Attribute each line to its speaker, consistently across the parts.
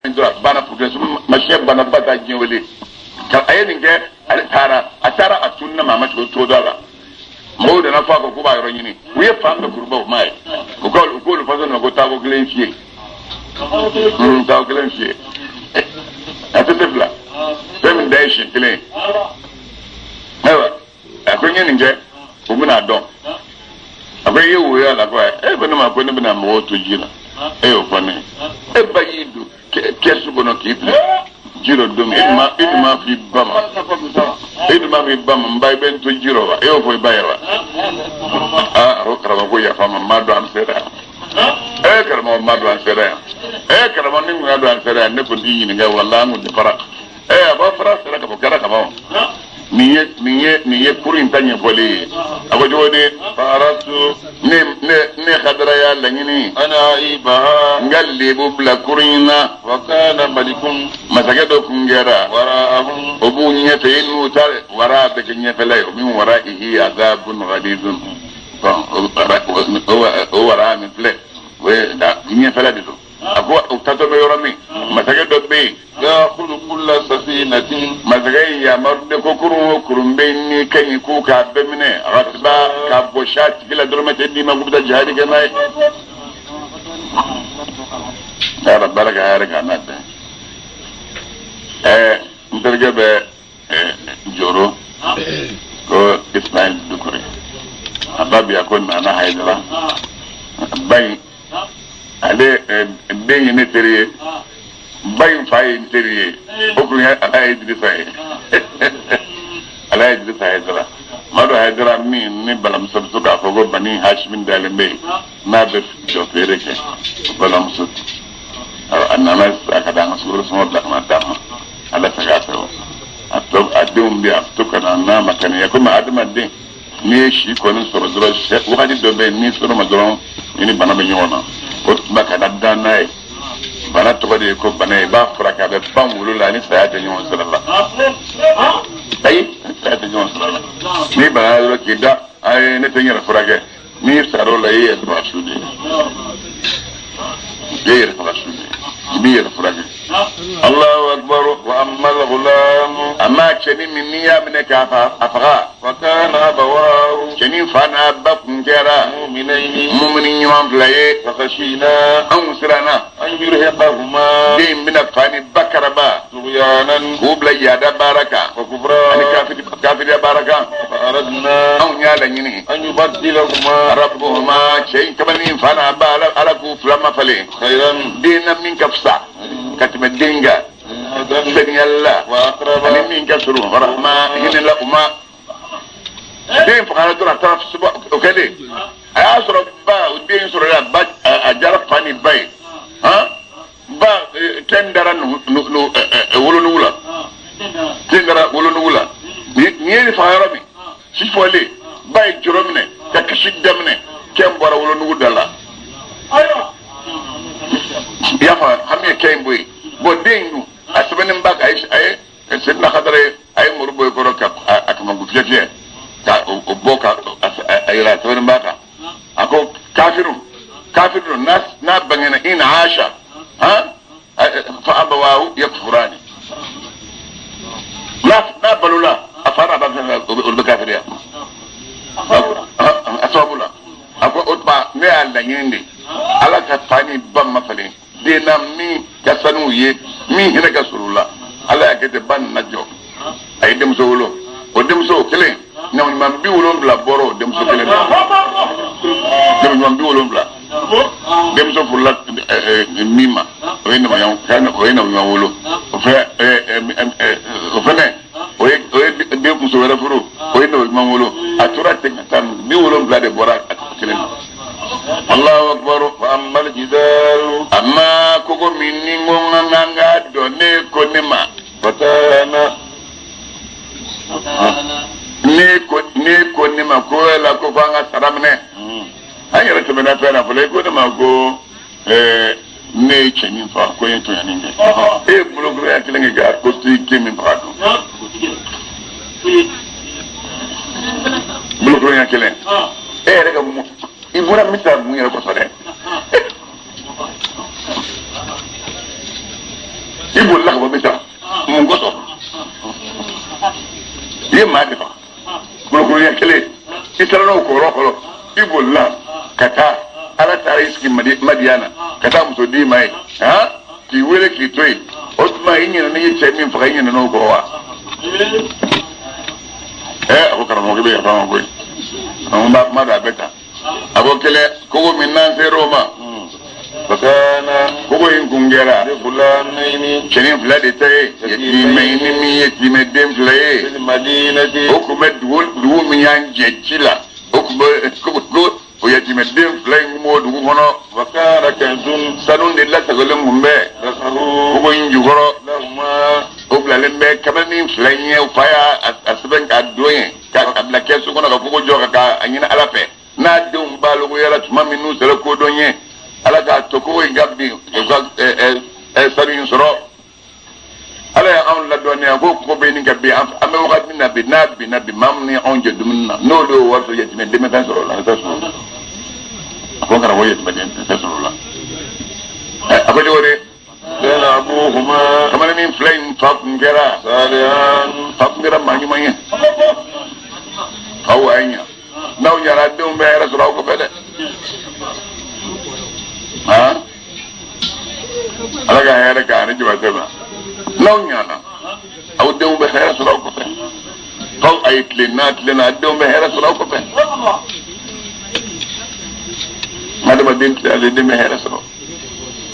Speaker 1: ndra bana progress machine bana bata jinwele ka ayeni nge ale atara atunna mama to dala mo de na fa ko ba yoro nyini we fa me kurba mai ko lu fa no go ta go glenfie ta glenfie atete bla recommendation kile ewa akonye nge omuna don abaye wo ya la kwa bana ma ko ne bana mo to jira o fane bayidu kesu bono kiple jiro dum idma fi bama mbay ben to jiro wa fo baywa rokra ko ya fama madu am sera karama madu am sera karama ni ngado am sera ne ko di ni nga wala mu de fara ba fara sera ka bokara ka ba niye kurin tanye fole abo jode faratu ne khadra ya langini ana ibaha ngalle bubla kurina wa kana malikum masake do kungera warahum obu nyete inu tare wara be nyefe lay min waraihi azabun ghadidun o wara min fle we da nyefe la dido ako tato be yorami masake do be ya khulu kullu safinatin mazgai ya marde ko kurumbe ni kanyi ku ka bemine ratba ka boshat bila durmate di magubda jihadi ganai ya rabbaka ya raga nade nderge be joro ko Ismail Dukure ababi akon na haidara bay ale benyi ne teriye bayin fayi teriye okun ya alay Idrisa Haidara mado Haidara ni balam sabsu ka fogo bani Hashim dalembe na be jo fereke balam sut anana akada masuru sumo da mata ala tagata atto adum bi atto kana na makani yakuma adama din ni shi ko ni soro dro wakati do be ni soro madron ni bana be nyona ko baka dadana bana to de ko bana ba furaka be pamulu la ni sayata nyon sallallahu sayata nyon sallallahu ni bana ro kida ay ne tanyara furaka ni saro la yi to asudi غير رسول بير فرج الله اكبر واما الغلام اما كني من نيابنك افغا وكان ابواه كني فانا بكم جرا مؤمنين يوم بلاي فخشينا ان سرنا ان يرهقهما دين من فاني بكربا طغيانا وبلا يدا بركه وكفرا ان كافر يا بركه فاردنا ان يالني ان يبدلهما ربهما شيء كمن فانا بالا على كفر ما فلي خيرا دينا من كفسا كتم الدينجا سني الله أنا من كسرو ورحمة هنا لا أما دين فقالوا ترى طرف سبا وكذي أسرع با ودين سرع با أجرب فاني باي ها با تندرا ولو تندرا ولو نيني فايرامي سيفولي باي جرومني تكشيد دمني كم برا ولو دلا yafa hamye kemboy bo dengu asbanin bak ay sidna khadare ay murboy ko rokka akama gu fiye ka boka ay ra sabin baka ako kafiru nas na bangena in asha ha fa abawahu yakfurani na balula afara ba ul kafiriya asabula ako utba ne alla nyindi ala ka tani ban mafale de na mi ka sanu ye mi hina ka surula ala ya kete ban na jo ay dem so wolo o dem so kele na man bi wolo bla boro dem so kele dem man bi wolo bla dem so fulla mima o ina ma yan kana o ina ma wolo o fe ne o dem so wera furu o ina ma wolo atura te tan bi wolo bla de bora kele الله أكبر وأما الجدار أما كوكو مني مونغانا دوني كونما فتانا نيكو نما كولا كوفانا سرامنه أي رتبنا فينا فليكو نما كو ne chemin fa ko yento yaninge e blogre akilenga ga ko sti kemin fa do blogre akilen rega mu ibura mita mu yero ko sore ibo la ko beta mun goto ye ma de fa ko ya kele isarano ko ro ibo la kata ala tare iski madiana kata muso di mai ha ki wele ki toy otuma yinyina ne chemi mfa yinyina no ko wa ko kana mo ke be fa mo ko no ma da beta abo kele ko min nan se roma fakana ko yin kungera fulani kenin fulade tay yetimaini mi yetimedem fulaye madinati o ko medwol du mi yan jechila o ko o yetimedem fulaye mo du hono fakara kanzun sanun de la sagolem mumbe ko yin jugoro ma o blalembe kamani fulaye o faya asben ka doyen ka abla kesu kono ko joka ka anyina alape na dum balu ko yara tuma minu sele ko donye ala ka to ko gabbi sarin soro ala ya on la donya ko be ni gabbi am wakati nabi mamni on je dumna no do warto yetime deme tan soro la ta soro ko kara wo yetime den ta soro la ako jore dana abuhuma kamana min flame fap ngera salian fap ngera manyi awanya naw yara dum be rasul ko fede ha alaga hera ka ni jiba teba naw nyana aw dum be rasul ko fede qaw ayit lina dum be rasul ko fede madama bint ali dum be rasul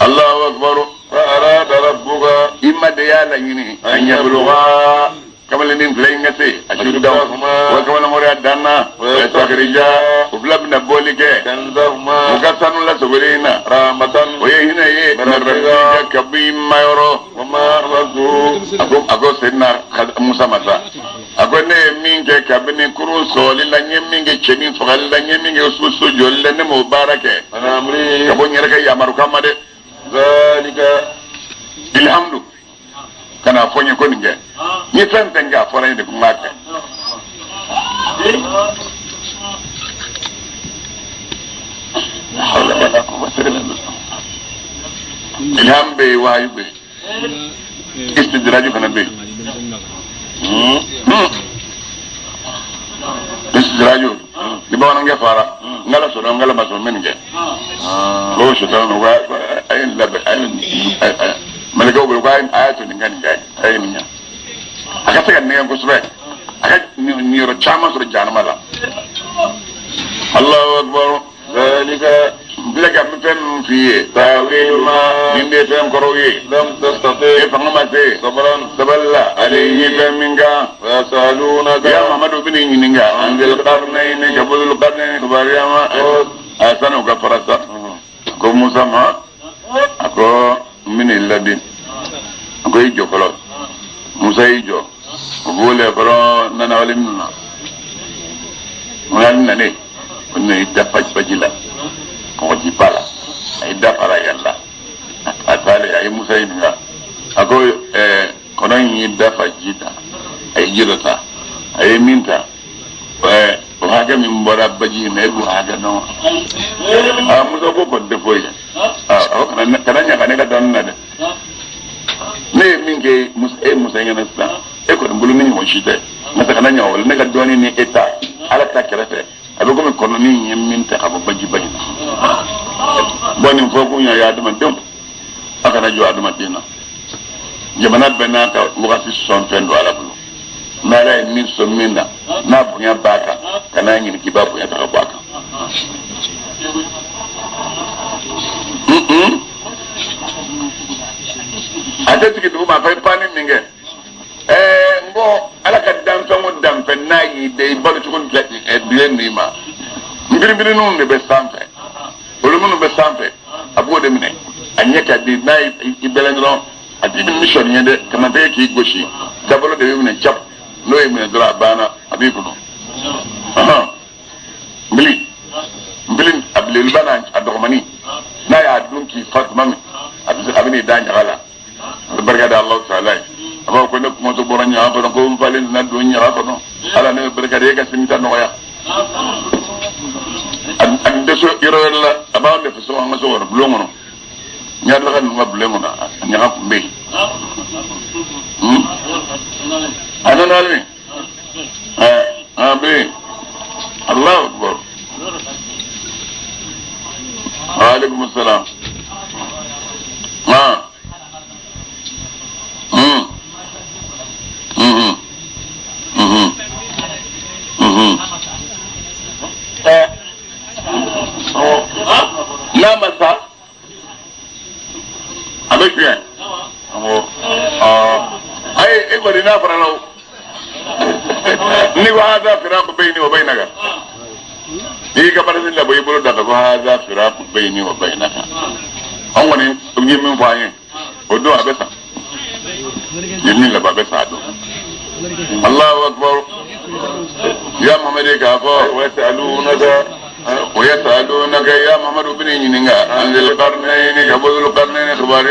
Speaker 1: Allahu akbar wa arada rabbuka imma de yala yini an yablugha kamala nin flengate ashudda wa kamala mura danna wa takrija ublabna bolike kanzahuma mukasanu la sugurina rahmatan wa yahina ye narraja kabim mayoro wa ma razu ago senna musa masa ago ne minge kabini kuru so lilla nyeminge cheni fogal la nyeminge susu jolle ne mubarake ana amri kabo nyerka yamaru kamade zalika ilhamdu kana fonye ko ninge ni tante nga fona de kumaka hawla wala quwwata illa billah ilham be wayu be istidraju kana be istidraju libana nga fara ngala so ngala maso menenge lo shaitan wa ayin labe ayin malaka ubul qaim ayatu ngani ngai ayininya akata kan ne ko sube akat ni ro chama so jana mala Allahu akbar zalika bilaka mfem fiye tawil ma dinde fem koroyi lam tastati famamate saballa alayhi faminga wasalunaka ya Muhammadu bin yininga anzil qarnayn jabul qarnayn bariyama asanu gafarasa ko Musa ma ako min alladin ko ijo kolo Musa ijo bole kolo nana walimna ngani nane ne dapat pajila ko di pala ay dafara yalla atale ay Musa inga ako kono yi dafa jita ay jirota ay minta o haga min bora baji ne bu haga no Musa ko defo ya kana nya kana don na de ne minge Musa ngana sta ko mbulu ni mo shite mata kana nya wala ne ga doni ni eta ala ta kerete abugo me kono ni minta abo baji boni foku nya ya dum dum aka na jo aduma dina jamana benata wakati son fendo ala bulu mara min so minda na bunya baka kana nyi kibabu ya ta baka ate tiki tu ma fa pani minge ngo ala ka damfe na yi de balu tukun bien ni ma mbiri nun ne be samfe olumu be samfe abu de mine anyeka de na ibelengro ati bi mission yende kama te ki goshi dabolo de mine chap no e mine dra bana abiku no mbili abdul bana adomani na ya dunki fatma mi abini danya gala barka da Allah ta'ala aba ko ne kuma to boranya ba ko mbalen na dunya ba no ala ne barka de ka simita no ya an de so irala aba de so an so wor blongo nyalla kan ngablemuna nyaka kumbe ana nalni be Allah akbar alaikum assalam la masa avec bien ay bari na fara law ni wa hada firaq bayni wa baynaka ni ka bari la boy bolo daga ko hada firaq bayni wa baynaka on woni ngi min faye o do abesa ni la babesa do Allahu akbar ya Muhammad ka fa wa ta'alunaka ويسألونك يا محمد بن نينغا عن القرنين قبل القرنين خبار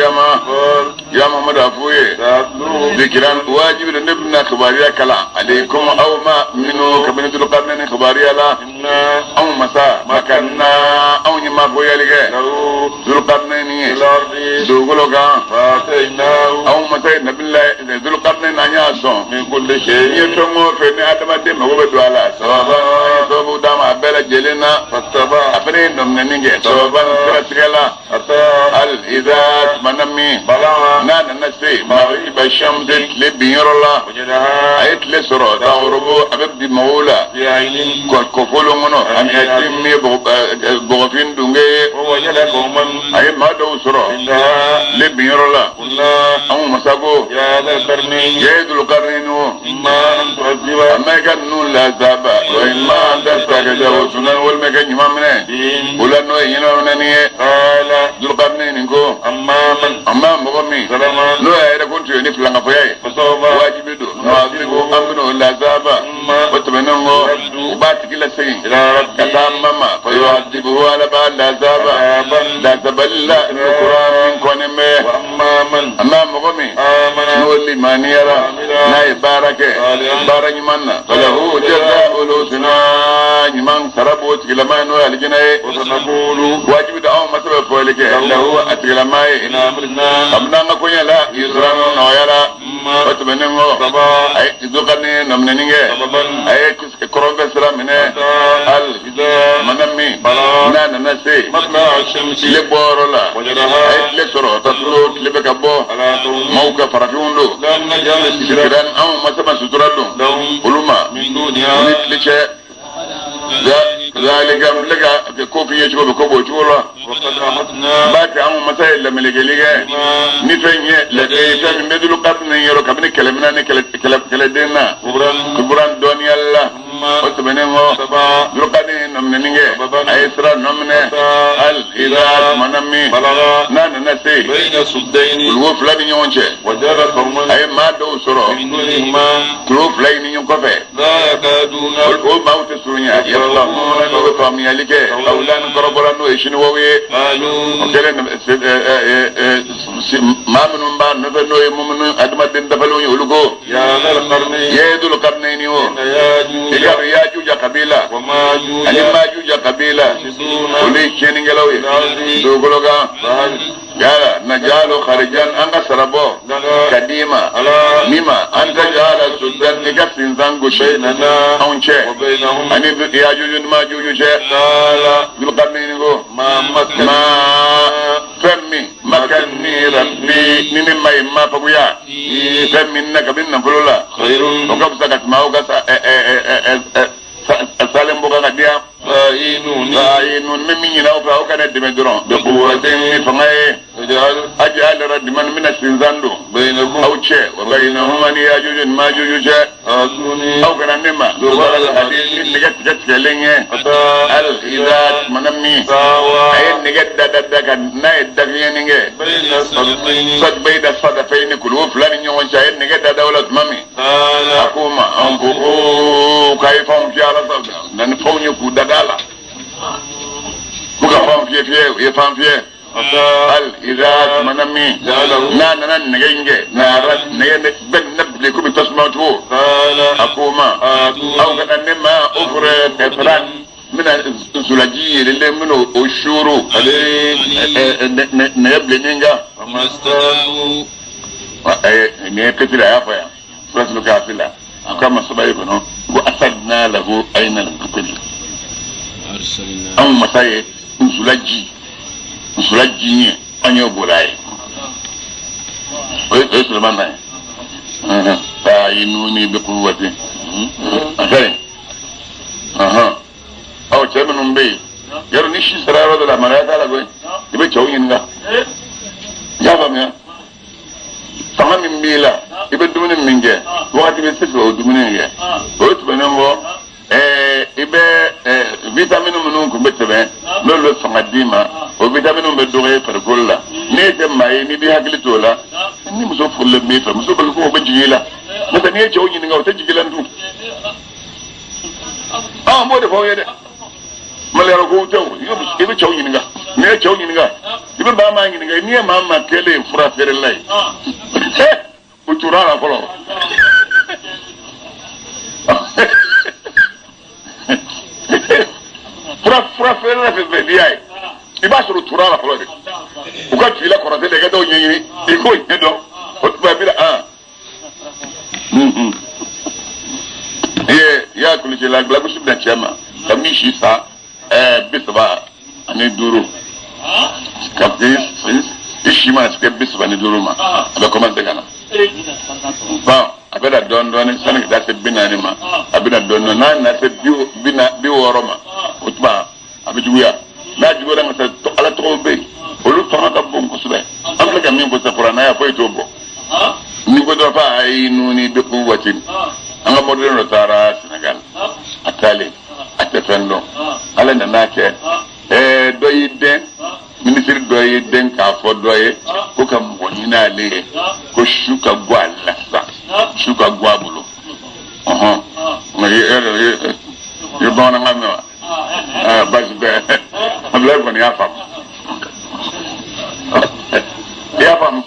Speaker 1: يا محمد أفوي ذكران واجب لنبنا خباريا كلا عليكم أو ما منو كبنت القرنين خباريا لا أو مسا ما كنا أو نما فوي لك ذو القرنين دوغلوكا أو مسا نبي الله ذو القرنين أنيا صون من كل شيء يتمو فيني آدم دم هو بدوالا سبب دام أبلا جلنا فاتبع أبني نمنينجي سببا كرسيلا الإذات منمي نانا نسي مغيب الشمس لبير الله أيت لسرو تغربو أبب مولا كفولو منو أم يتمي بغفين دونجي أي ما دو سرو لبير الله أمو مساقو يد القرنين أما كان نون لا زابا وإما أن تستكجر وسنن والمكان يمامنا ولا نوي ينامنني قال ذو القرنين نكو أما مغمي نوي أيضا كنت ينفل لنا فياي واجب دو نوازيكو أمنو لا زابا وتبننغو وباتك إلا سين كتام ماما فيعذبه على بعض لا زابا لا زبلا القرآن من كونمي أما مغمي نوي لماني يرى ناي باركي بارك يمانا فله جزاء الحسنى يمان سربو تكلما نوي الجناي وسنقول واجب دعوة مسبب فولك له أتكلماي أبنا نكون لا يسران نويرا وتبننغو أي تزوقني نمنينغ أي كرون بسرا منه منمي نانا نسي لبورولا أي لسرو تطلوك لبكبو موكا فرافيون له سكران أو مسبب سترالو ولما نتلشي ذلك لك كوفي يشبه بكوبو تشولا باك أمو مسائل لما لقى نفني لقى مدلو قطن يرو كبني كلمنا كلدينا كبران دوني الله وتبنينغو لقاني نمنينغ أيسرا نمني إذا منمي نانا نسي بين سدين الوف لا نيونشي وجرى قوما أي ما دو سرو كروف لا نيونكوفي لا يكادون والقوم موت سرونيا يلا مولا فامي عليك أولان كربرانو إشنووي وكذا ما منهم بعد نفنو يممنو أدمدين دفلون يولوكو يا ذا القرنين يدو القرنين يو ياجوج قبيلة أني ماجوج قبيلة ولي كينينجلوي دوغلوغا يالا نجالو خارجان أنغا سربو كديما ميما أنت جالا سودان نجاب سنزانغو شيننا أونشي أني ياجوج ماجوج شيء بالقرنينيغو ما فمي مكاني ربي نيني ما فبويا فمي نكبين نقولولا وقبسا كتماوغا سالم بوغا ديا فاينون ممي ناوفا وكان دمدرون بقوتين فماي اجعل رد من السنزاندو بينكم او تشي وبينهم ان ياجوج ماجوج او كان نما دوبار الحديث نجت كلينه الإذات منمي اي نجت ددك ناي دغينينه بين الصدفين صد بيد الصدفين كل فلان نيون شاي نجت دولة مامي اكوما انبو كيفهم في على صد نفون يكو دغالا بوكا فام فيه الإذات منمي نانا نجينجي نارد نجد بن نبلي كم تسمعتو أكوما أو كان نما أفرد إفران من زلاجي اللي منه أشورو هذا نبلنينجا
Speaker 2: ما استطاعوا
Speaker 1: نكتير يا فيا رسول كافلا كما سبايبنا وأسدنا له أين الكتير
Speaker 2: أرسلنا
Speaker 1: أم مساي زلاجي أنيو بولاي ويسلم معي فاعينوني بقوتي أخير أو تمنون بي يرو نشي سرارة دلا مرياتا لغوي يبي تشوين لا جابا ميا فهم ميلا يبي دومين منجي وقت يبي سكو دومين يجي وقت بنمو يبي فيتامين منون كمبتبه لولو فمديما وفيتامين بدوغي فرقولا نيجم ماي نبي هاكلي تولا ni muso fulle mi fa muso bal ko bajila mata ne ce woni ngaw ta jigilan du mo de fo yede malero ko taw ibe ce woni nga ne ce woni nga ibe ba ma ngi nga ni ma ma kele fura fere lay o turara ko lo fura fere la fe diai iba suru turara ko lo de o ka tila ko rate de ga do nyini iko yedo o tuba bila ya kulisi la gla kusi da chema kamishi sa bisba ani duru kapis ishima ske bisba ni duru ma aba komande kana ba abeda don don sanin da se binani ma abeda don na se bi woroma o tuba abijuya na jigora ma se to ala to be olu fanga ka bon kusube am la gamin ko sa qur'ana ya fay to bo ni ko do fa ay nuni be quwwatin anga modern rotara Senegal atale atefendo ala na nake doyide ministre doyide ka fo doye ko kam wonina le ko shuka gwala sa shuka gwabulo ma ye bona ngama bas be abla ko ni afam ya fam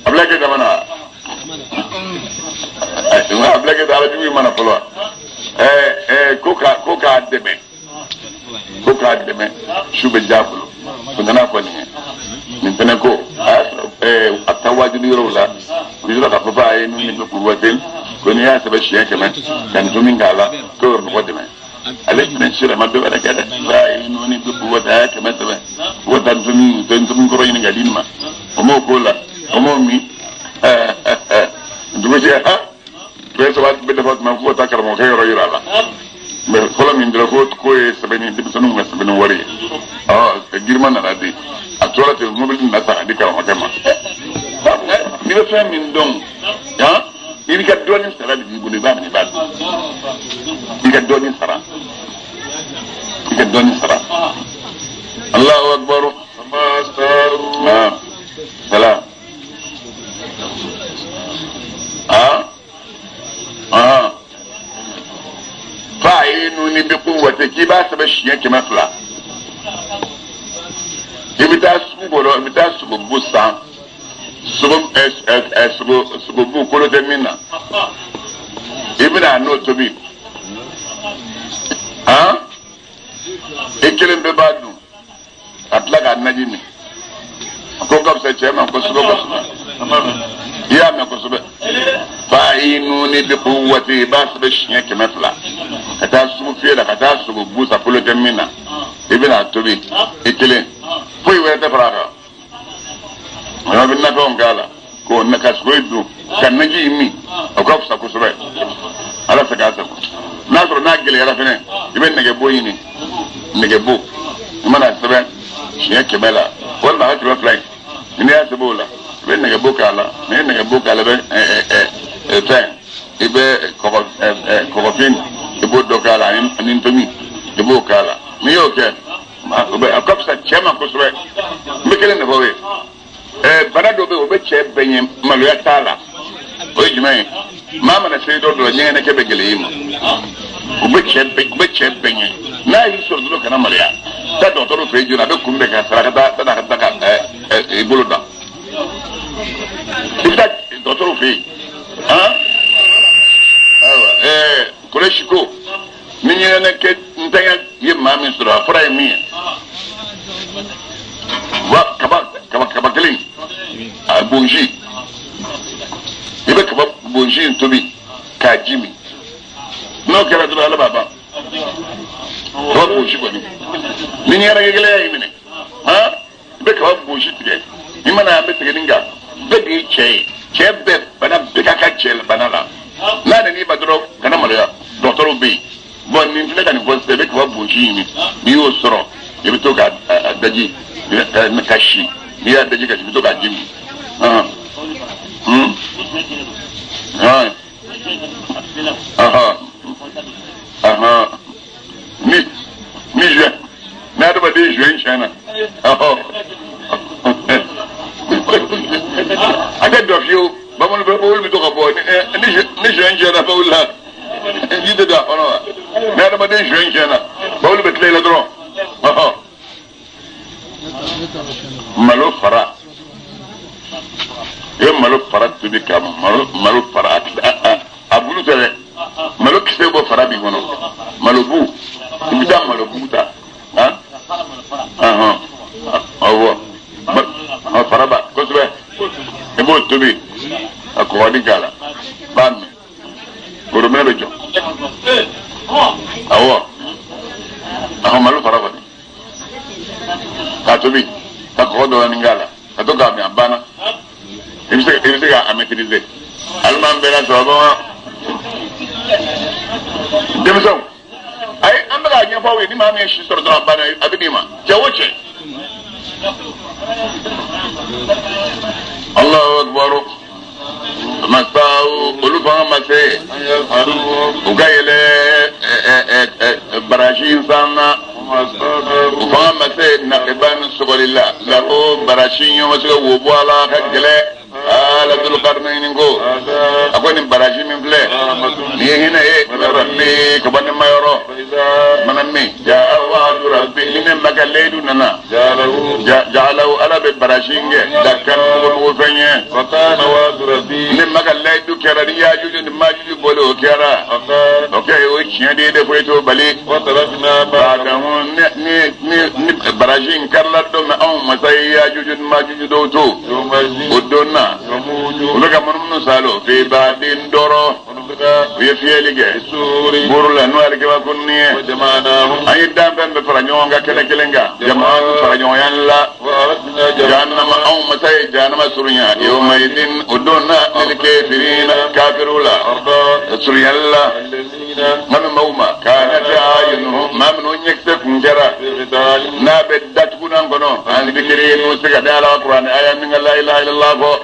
Speaker 1: abla ke damana abla ke dala juwi mana polo koka deme shube jabulo kunana ko ni tene ko atawaju ni rola bizula ka papa ay ni ko watel ko ni ya sabe shiya kemen kan tumingala ko ko deme alek men shira mabbe wala kada ay no ni ko wata kemen sabe wata tumi ko royin ngadin ma o mo ko la o mo mi duwe ha to wat be defat ma ko takar mo kay royira la mais xolam min dara ko e sabeni de sunu ma sabeni wari girman na radi atola te mo bin na sa dikara mo tema ni be fam min don ni ka doni sara bi bu ni ba ni ba ni ka doni sara Allahu akbar salam fa'inuni bi quwwati ki ba saba shi yake masla ibita su busa su bu kolo de minna ibina no tobi ikirin be badu atlaga najimi ko gabsa chema ko su ya me ko sube fa'inuni bi quwwati ba saba shi yake masla kata su fiela kata su busa kolo de minna ibina tobi ikirin foi wete faraka ana binna ko ngala ko naka soidu kan naji mi ko fsa ko sube ala saka sa na so na gele ala fene iben nege boyini nege bo mana sebe shi yake bela wala ha tro fly ni ya sebola iben nege bo kala ne nege bo kala be ten ibe ko fin ibo do kala ni tomi ibo kala mi yo ke akopsa chema ko sube mikele ne bowe barado be obe che benye maluya tala o jimai mama na sai do nyene ke begele yimo obe che benye na yi so do kana maluya ta do to fe juna be kumbe ka saraka da ka ibuluda ida do to fe awa koleshiko ni nyene ke ntanya ye mamin sura fura mi wa kaba kelin a bonji ibe kaba bonji tobi ka jimi no kera dura ala baba wa bonji ko ni yara gele ya imine ha ibe kaba bonji tide imana be tege ninga be di chebe bana be ka chel bana la na ni badro kana malaya docteur bi bon ni fle kan ko sebe ko bonji ni yo soro ibe to ka daji na kashi ni ya daji ka ibe to ka jimi mi je na da ba dai juin chana aka do fiu ba mon be bol mi to ka bo ni juin chana ba wala ni da ono na da ba dai juin chana ba wala betle la dro malo fara ye malo fara tubi kama malo fara abulu tele malo kise bo fara bi gono malo bu ibida malo buta ha awo fara ba kosbe e bo tubi akodi gala bam ko mero jo awo malo fara ba ka tubi ka ko do ngala ka to ga mi abana ibise ga ametirize alman bela sobo demso ay ambaga nya fawe ni ma me shi soro do abana abidima jawoche Allahu akbar masau ulufa mase ugayele barashin sana ufama mase naqiban subalillah lahu barashin yo masu wo ala kagele ala dul qarnayn ngo akoni baraji min fle ni hina rabbi ko banne mayoro manammi ya awad rabbi ni magaledu nana ja'alahu ala bi barashinge dakkan ko fenye fatana wa rabbi ni magaledu kerani ya juju ni majuju bolo kera okay o chiande de foito bali wa tarafna ba'dahu ni barajin karla do ma on masai ya juju ni majuju do to odonna ولكن من نسأله في بعد دوره ويفعل جه بورلا نوار كوا كنيه أي دام بن بفرانيون كا كلا كلنجا جماعة فرانيون لا جانما أو مساي جانما سوريا يوم يدين ودونا الكافرين كافرولا سوريا لا من موما كانت عينهم ما من يكتب جرا نابدت كنا كنو عن ذكرين وسجد على القرآن آية من لا إله إلا الله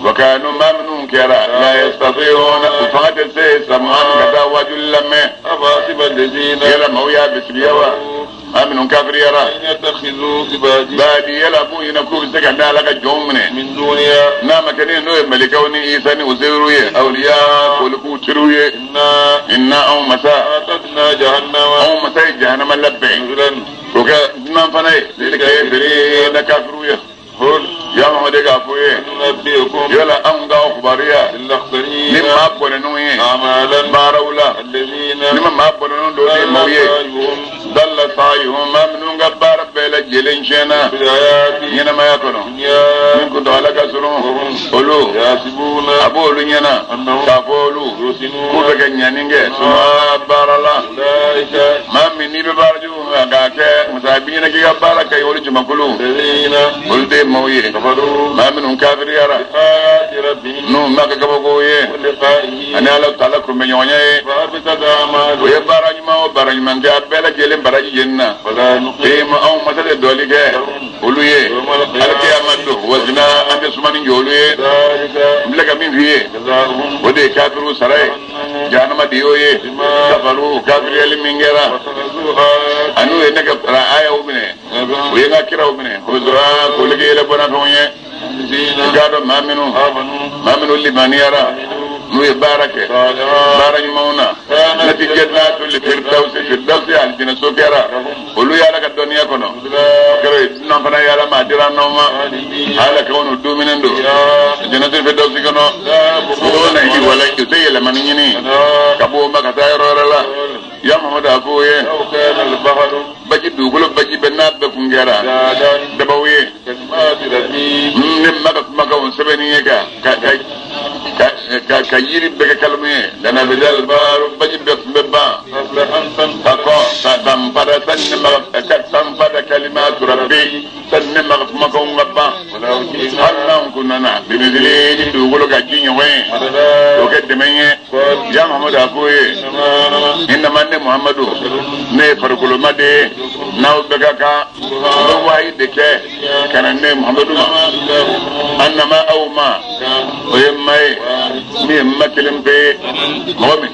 Speaker 1: وكانوا ما من كرا لا يستطيعون فقد سمعان كذا وجل لما أفاسب الذين يلا مويا بسبيوا أمن كافر يرى يتخذوا بادي يلا بو ينكو سكن لك جومنه من دنيا نام كنين نو ملكوني إيساني وزيروي أولياء كلكو تروي إنا أو مساء أتدنا جهنم أو مساء جهنم لبين وكا نام فناي لكافرين كافروي يا محمد غافوي يلا أمغا أخباريا لما بولنوي بارولا لما ما بولنون دولي مويه دل سايهم ما منون غبار بلا جيلين شينا ينا ما يكونوا من كنت على كسرون قولوا أبولو ينا كافولو كوفك نيانينجي سما بارالا ما مني ببارجو غاكي مسابين كي غبارا كي ولي جمكولو ولدي مويه ما منهم كافر يرى نو ما كبوغويه أنا لا تعلق من يونيه ويبارج ما وبارج من جاب بلا جيل بارج جنة إيه ما أو مثل دوليك ولويه القيامة وزنا أنت سمعني جولويه ملك مين فيه ودي كافر سراي جانما ديويه كفروا كافر يلي منجرا أنو إنك رأي وبني وينك كرا وبني وزرا كل كيلا بنا فونيه gado maminu limaniyara nuye barake barani mauna nati jannatu li firdausi aljina sokera olu yala ka doniya kono kero nan fana yala ma dira noma ala ka wono dominendo jannatu firdausi kono ko na yi wala ko sey la manini kabo maka tayro la ya Muhammad afuye
Speaker 3: لو كان البحر
Speaker 1: baji dugulu baji benna be kungera
Speaker 3: زادا
Speaker 1: dabawiye
Speaker 3: كلمات ربي
Speaker 1: nim maka on sebeni yega ka yiri be ka kalme dana be dal baru baji be ba
Speaker 3: قبل أن تنطق
Speaker 1: tako pada pada kalimat rabbi sanne maka on ngaba
Speaker 3: ولو جئنا
Speaker 1: Allah kunana bibili dugulu ka jinyo we
Speaker 3: مددا
Speaker 1: to ke demenye ya Muhammad afuye inna manne Muhammadu ne farkulo made naw daga ka lo wayi de ke kana ne Muhammadu annama aw ma o yemay mi makelim be momin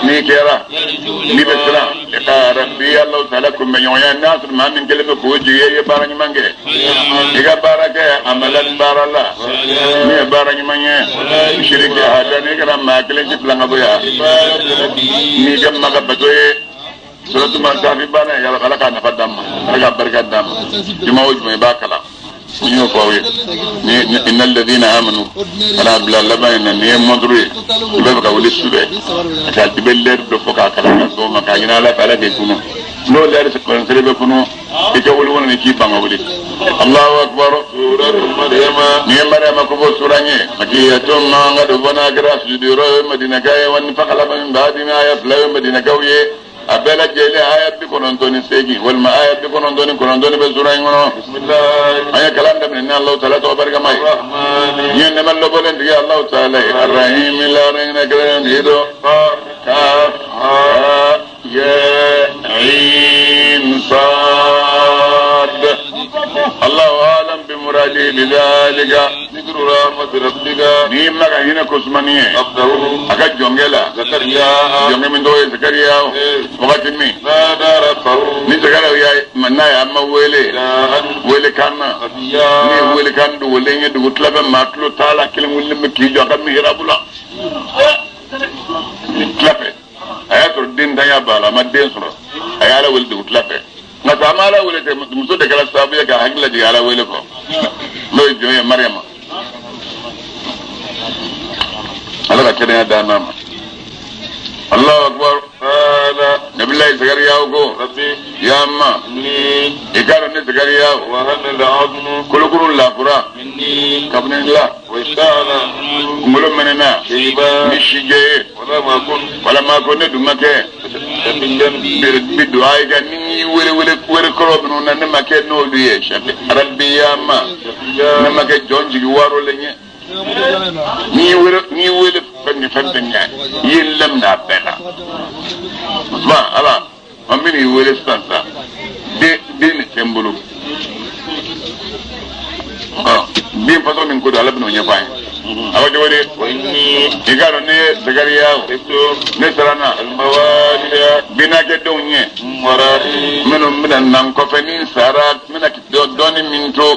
Speaker 1: ni kera ni besra ka rabbi Allah ta'ala kum men ya nas ma min kelime ko jiye ye barani mange diga barake amalan barala ni barani manye shirike hadani kara makelim ci planga boya ni gam maga batoye suratu man tafi bana ya kala kana fadam daga barka dam jumawo jumaye bakala ñu ko wi ni innal ladina amanu ala bilal labayna ni modru be ka wuli sube ka tibel do foka kala do maka ina la fala ke kuno no leer se kon sere be kuno e ke wuli woni ci banga wuli Allahu akbar
Speaker 3: سورة مريم
Speaker 1: ni maryama ko bo suranye makiyatun ma ngadu bona gras judiro madina kay wan faqala min badina ya fla madina kawye abela jele aya bi konon doni segi wal ma aya bi konon doni be suranye ngono
Speaker 3: بسم الله
Speaker 1: aya kalam da min Allah ta'ala to barka mai
Speaker 3: الرحمن
Speaker 1: yen man lo bolen diga Allah ta'ala arrahim la rena kran dido ka ha ya ain sad Allahu alam bi muradi bidalika
Speaker 3: ذكر رحمة ربك
Speaker 1: ni maga hina kusmaniye
Speaker 3: عبده
Speaker 1: aka jongela
Speaker 3: زكريا
Speaker 1: jonge min do Zakaria wakati mi
Speaker 3: نادى ربه
Speaker 1: ni Zakaria ya manna ya amma
Speaker 3: نداء
Speaker 1: wele kanna
Speaker 3: خفيا
Speaker 1: ni wele kan du wele nge du tlabe matlu tala kilim wele mi ki joga mi hirabula tlabe ayato din daya bala ma den sura ayala wele du tlabe na tamala wele te muso de kala sabu ya ga hagla di ala wele ko lo joye Maryama Allah ka kene da nama Allahu akbar
Speaker 3: قال
Speaker 1: nabillahi Zakaria ko
Speaker 3: ربي
Speaker 1: ya amma
Speaker 3: إني
Speaker 1: ikaro ne Zakaria
Speaker 3: وهن العظم
Speaker 1: kulukuru la fura
Speaker 3: مني
Speaker 1: kabne la
Speaker 3: واشتعل
Speaker 1: kumulo menena
Speaker 3: شيبا
Speaker 1: mishije
Speaker 3: ولم أكن
Speaker 1: wala ma ko ne dumake
Speaker 3: شقيا
Speaker 1: bi duai ga ni wele koro binu na ne make no duye shafi rabbi ya amma ne
Speaker 3: شقيا
Speaker 1: make jonji waro lenye ni wele fanni fantanya yin lamna bela ma ala amini wele stanza de ne tembulu bin faso min ko da labno nya fay awa jode
Speaker 3: وإني
Speaker 1: igaro ne Zakaria
Speaker 3: خفت
Speaker 1: ne sarana
Speaker 3: الموالد
Speaker 1: bina ke donye
Speaker 3: ورائي
Speaker 1: meno mina nan ko feni sara mina ki doni minto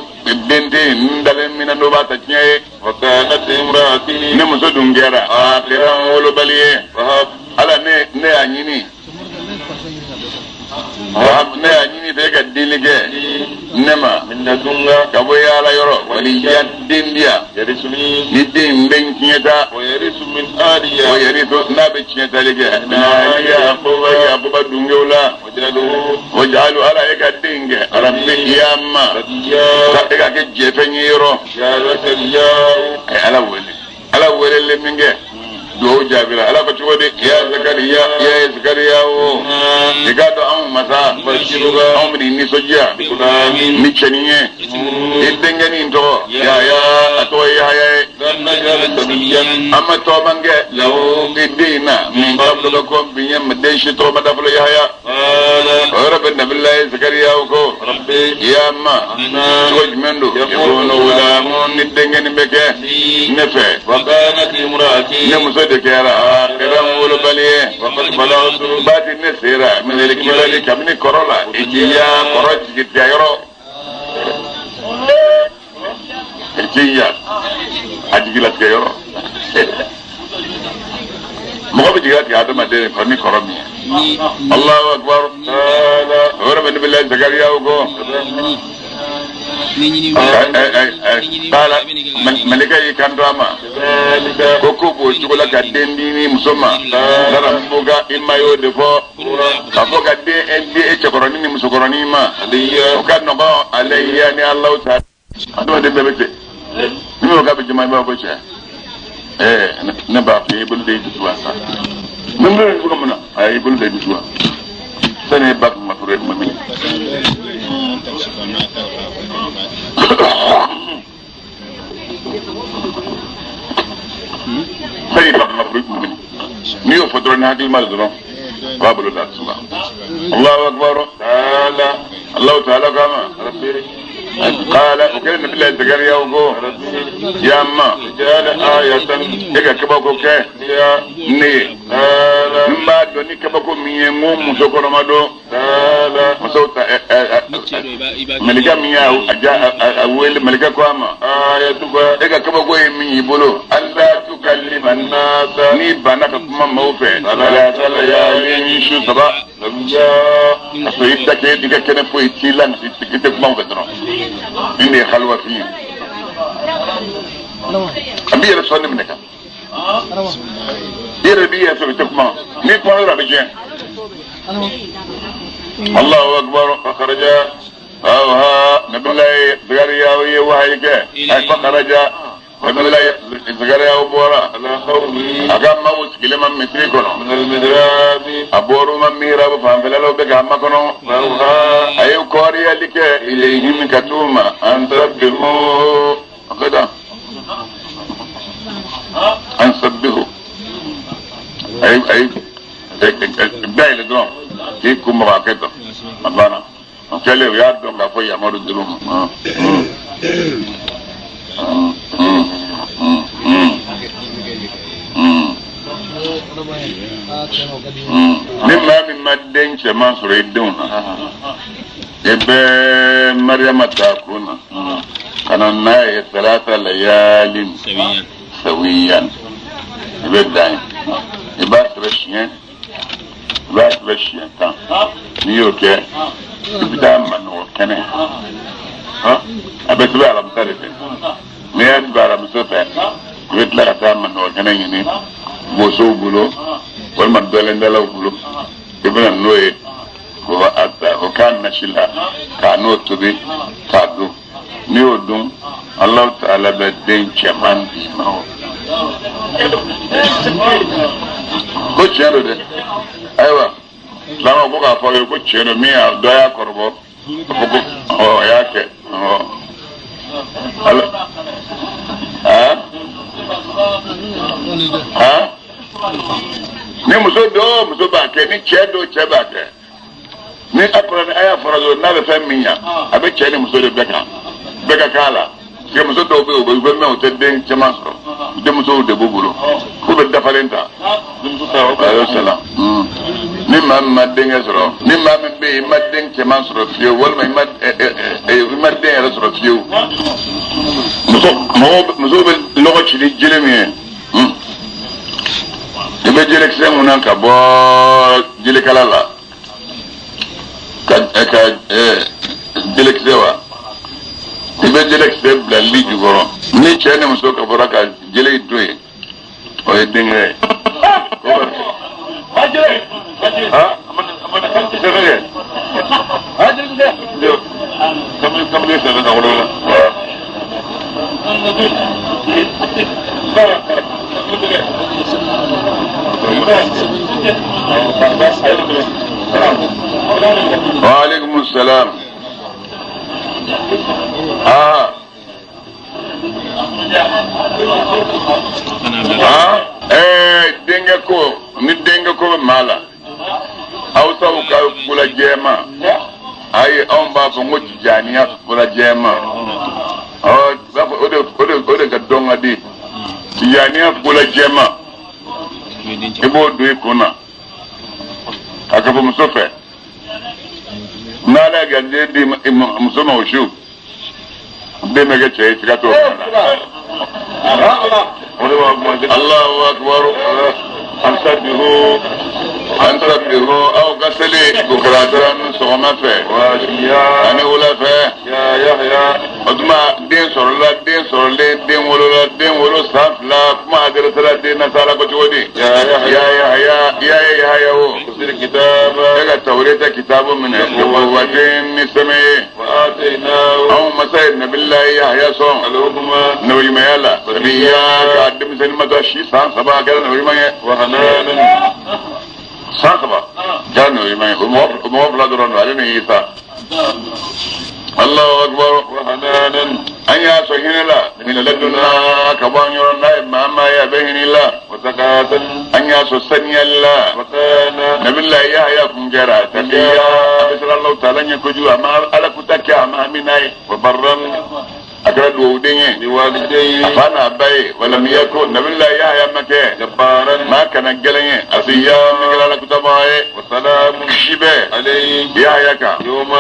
Speaker 1: bende ndale mina no bata nyaye
Speaker 3: وكانت امرأتي
Speaker 1: ne muso dungera akhiran wolo baliye
Speaker 3: فهب
Speaker 1: ala ne anyini ne anyini te ka dilige nema
Speaker 3: من لدنك
Speaker 1: ka bo yala yoro wali ya dendia
Speaker 3: يرثني
Speaker 1: ni den ben kinyata
Speaker 3: ويرث من
Speaker 1: o
Speaker 3: آلية
Speaker 1: yeri to na be kinyata lege na ya bo ba dungola
Speaker 3: وجعله
Speaker 1: wajalu ala eka dinge rabbi yamma
Speaker 3: رضيا
Speaker 1: ka eka ke jefe nyiro
Speaker 3: يا زكريا
Speaker 1: ay ala wele le minge do jabira ala ko chode ya Zakaria o digado am masa
Speaker 3: بشرك
Speaker 1: am ni soja
Speaker 3: بغلام
Speaker 1: ni cheniye idenge ni ndo ya ato ya
Speaker 3: لم نجعل سبيا
Speaker 1: amma to bange law idina min qablu ko binyam deshi to madaflo ya
Speaker 3: قال
Speaker 1: rabbi nabillahi Zakaria ko
Speaker 3: ربي
Speaker 1: ya amma soj mendo yakono wala ni denge ni beke nefe
Speaker 3: وكانت امرأتي
Speaker 1: ne muso de kera akhiran wolo baliye
Speaker 3: وقد بلغت
Speaker 1: bati ne sera min el kibali kamni korola ijiya koroji gitya yoro ijiya ajigilat ke yoro mo bi jigat ya adama de ko ni koromi Allahu akbar ala ora ben billahi Zakaria ko قال ملكي كان دراما كوكو بوجولا كدندي مسوما نرمبوغا إما يودفو كفوكا دي اندي اتشكراني مسكراني ما وكان نبا علياني الله تعالى أدوى دي بيبتي نمو كابي جماعي بابوشا نبا في بلدي جسوا نمو يبقى منا أي بلدي جسوا سنة باك مفرد ممين سنة باك مفرد ممين نيو فترة نهاك المال درون قابل الله سبحانه الله أكبر تعالى الله تعالى كما قال وكان النبي الله زكريا وقو يا أما جعل آية إذا كبكو كه يا ني ما دوني كبكو ميمو مسوكو رمادو مسوتا ملكا مياو أول ملكا كواما آية تبا إذا كبكو يمي بلو ألا تكلم الناس ني بانك كما موفي لا تليالي شو سبا فإذا كده كده فويتي لان كده كما موفي إني خلوة فيه أبي رسول منك يربيه سبتكما نيكما ربجين الله أكبر فخرج أوها نبي الله زكريا ويوهيك فخرج نبي الله زكريا وبورا أقام موت كلمة مثلكنا من المدراب أبورو من ميراب فانفلالو بك أمكنا أيو كوريا لك إليهم كتوما أن تسبحوا أخذا أن تسبحوا أي دايل درون كيكم مراكتا أبانا أكلم يادون كفاية مرد درون مما دين شمان سريدون ebe مريم تاكونا كان ناي 3 ليال سويا ebe داين eba treshien tan ni oke bida manu kene ha abetu ala mtarete me ya bara musofa wetla ta manu kene yini moso bulo wal man dolendala bulo ibna noye ko atta o kan nashila ka no tobi ka do ni odun Allah ta'ala be den chaman bi mawo ko chero de aywa lama ko ka fa ko chero mi a do ya korbo ko o ya ke o ha ni muso ba ke ni chedo cheba ke ni akora aya farazo na be faminya abe cheni muso de beka kala ke muso do be o be me o te den chema so de muso de bobulo ko be da falenta de muso ta o ayo sala ni mamma den esro ni mamma be madden chema so fio wal mai mad madden esro fio muso be logo chili jelemi ibe jele kse munan ka bo jele kalala ka jele kse wa ibe jele kse bla li jugoro ni chene muso ka boraka jele doye o edinge ajere ha amana kan tsere ajere de kamle se na wala وعليكم السلام dengeko ni dengeko mala ausa uka kula jema ay on ba fo ngoti janiya kula jema ba ode ga donga di janiya kula jema ibo do ikuna akabo musofe nala ga de musoma oshu de mega che tikato Allahu akbar ansabbihu أن سبحوا أو غسلي بكرة صوما فيه
Speaker 3: واشياء
Speaker 1: أنا ولا فيه
Speaker 3: يا يحيى
Speaker 1: أدما دين سرلا دين سرلا دين ولا دين ولا سافلا ما أدري سلا دين نسالا كتودي
Speaker 3: يا يحيى
Speaker 1: يا
Speaker 3: تفسير الكتاب
Speaker 1: هذا التوراة كتاب من النبوتين نسميه
Speaker 3: وآتيناه
Speaker 1: أو مسائل نبي الله يحيى صوم
Speaker 3: الحكم
Speaker 1: نبي ما يلا سبيا كادم سلمة شيء سان سبا كذا نبي ما
Speaker 3: وحنانا
Speaker 1: سان سبا كذا نبي ما ومو بلا درون علينا يسا الله أكبر
Speaker 3: وحنانا
Speaker 1: أن يسوين الله من لدنا كبان يرنا ما يبين الله
Speaker 3: وزكاة
Speaker 1: أن يسوسن الله
Speaker 3: وكان
Speaker 1: نبي الله يحيى كنجرا تبيا بسر الله تعالى يكجوا ما على كتاك ما مناي
Speaker 3: وبرا
Speaker 1: أكرد ودينه
Speaker 3: بوالديه
Speaker 1: فانا باي ولم يكن نبي الله يحيى مكة
Speaker 3: جبارا
Speaker 1: ما كان جلني أسيا من على كتابه
Speaker 3: وسلام
Speaker 1: شبه
Speaker 3: عليه
Speaker 1: يحيى كا
Speaker 3: يوم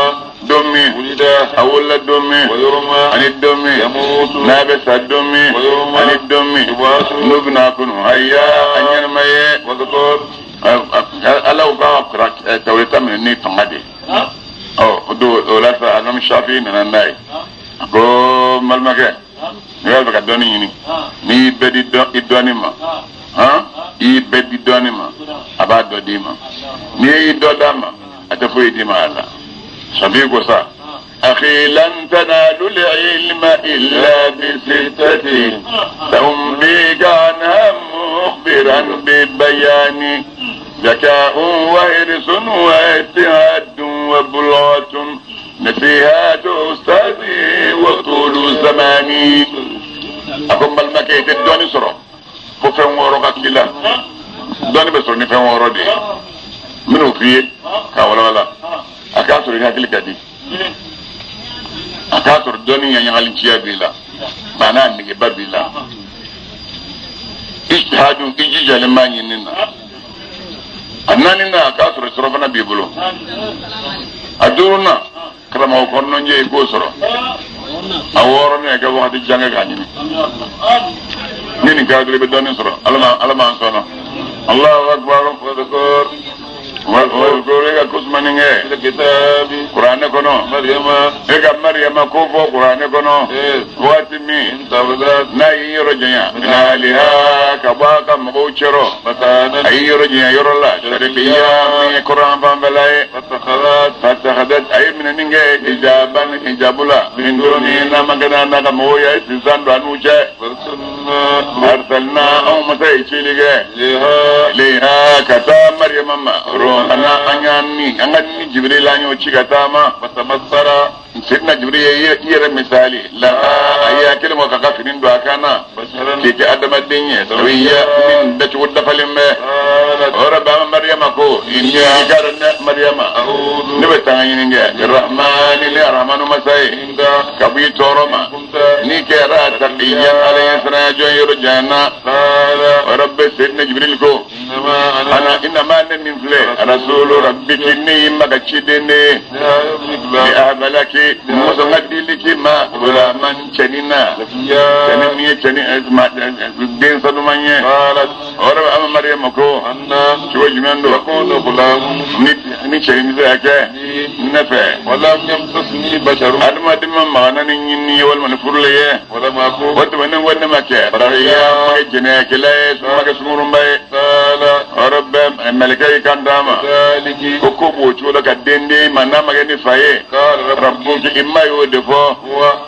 Speaker 1: دومي
Speaker 3: ولد
Speaker 1: أول دومي
Speaker 3: ويوم
Speaker 1: أن الدومي
Speaker 3: يموت
Speaker 1: نابس الدومي
Speaker 3: ويوم
Speaker 1: أن الدومي
Speaker 3: يبعث
Speaker 1: نبنا كن هيا أن ينمي
Speaker 3: وذكر
Speaker 1: ألا وقع توريتا من النيت مادي أو دو ولا أنا مش شايفين أنا ناي أقول ملمكة نقول بك دوني ني بدي دوني ما ها بدي دوني ما أباد دوني ما ني دوداما أتفوي دي ما الله شبيه قصة أخي لن تنالوا العلم إلا بستة سأنبيك عنها مخبرا ببيان ذكاء وحرص واجتهاد وبلغة نصيحة أستاذي وطول زماني أكون بالمكة الدوني سرو ففهم ورقا كلا دوني بسرني فهم ورقا دي منو فيه كاولا ولا أكاسر يهاكل كدي أكاسر دوني ينغالين شيا بيلا معناه نجي بابيلا اجتهاد إجيجا لما يننا أننا أكاسر سرفنا بيبلو أدورنا كلام أقولنا نجي يقصر أورنا كي واحد يجانع كانيني نيني كادر بدوني سر ألما أنصنا الله أكبر وذكر وذكر كسمانين
Speaker 3: الكتاب
Speaker 1: قرآن كنو
Speaker 3: مريم
Speaker 1: مريم كوفو قرآن كنو واتمي
Speaker 3: انتظرت
Speaker 1: ناي يرجع من أهلها كباك مبوشرو
Speaker 3: مكانا
Speaker 1: أي يرجع يرلا شربيا من قرآن فانبلاي فاتخذت أي من نينجي إجابلا من دوني نمكنا نكمويا استزان دوانوشا أرسلنا أو مساي شيليجي لها كتا مريم ما روحنا أنغاني جبريل أنيو تشيكتاما فتمثل سيدنا جبريل يرى مثالي لا أي كلمة كافرين دعاكنا كيك أدم الدنيا سوية من دشود دفلم ورب مريم أكو إني كارن مريم نبتانين الرحمن الرحمن مساي كبي تورما نيكرا تقيا عليه السلام جو يرجعنا ورب سيدنا جبريل كو إنما أنا من فلان رسول ربك إني مكشدني لأهبلك مسغدلك ما ولا من شنينا شنيني دين صدمانية ورب مريم كو شو جماندو يكون غلام نشين ذاك نفع ولم يمسسني بشر أدم أدم معنا نيني والمنفور ليه ولا ما كو وتمنى ما كان بريا ما جناك لا اسمه كسمورم باي ورب الملكي كان داما كوكو بوشولا كدندي منا مغني فاي ربك إما يودفو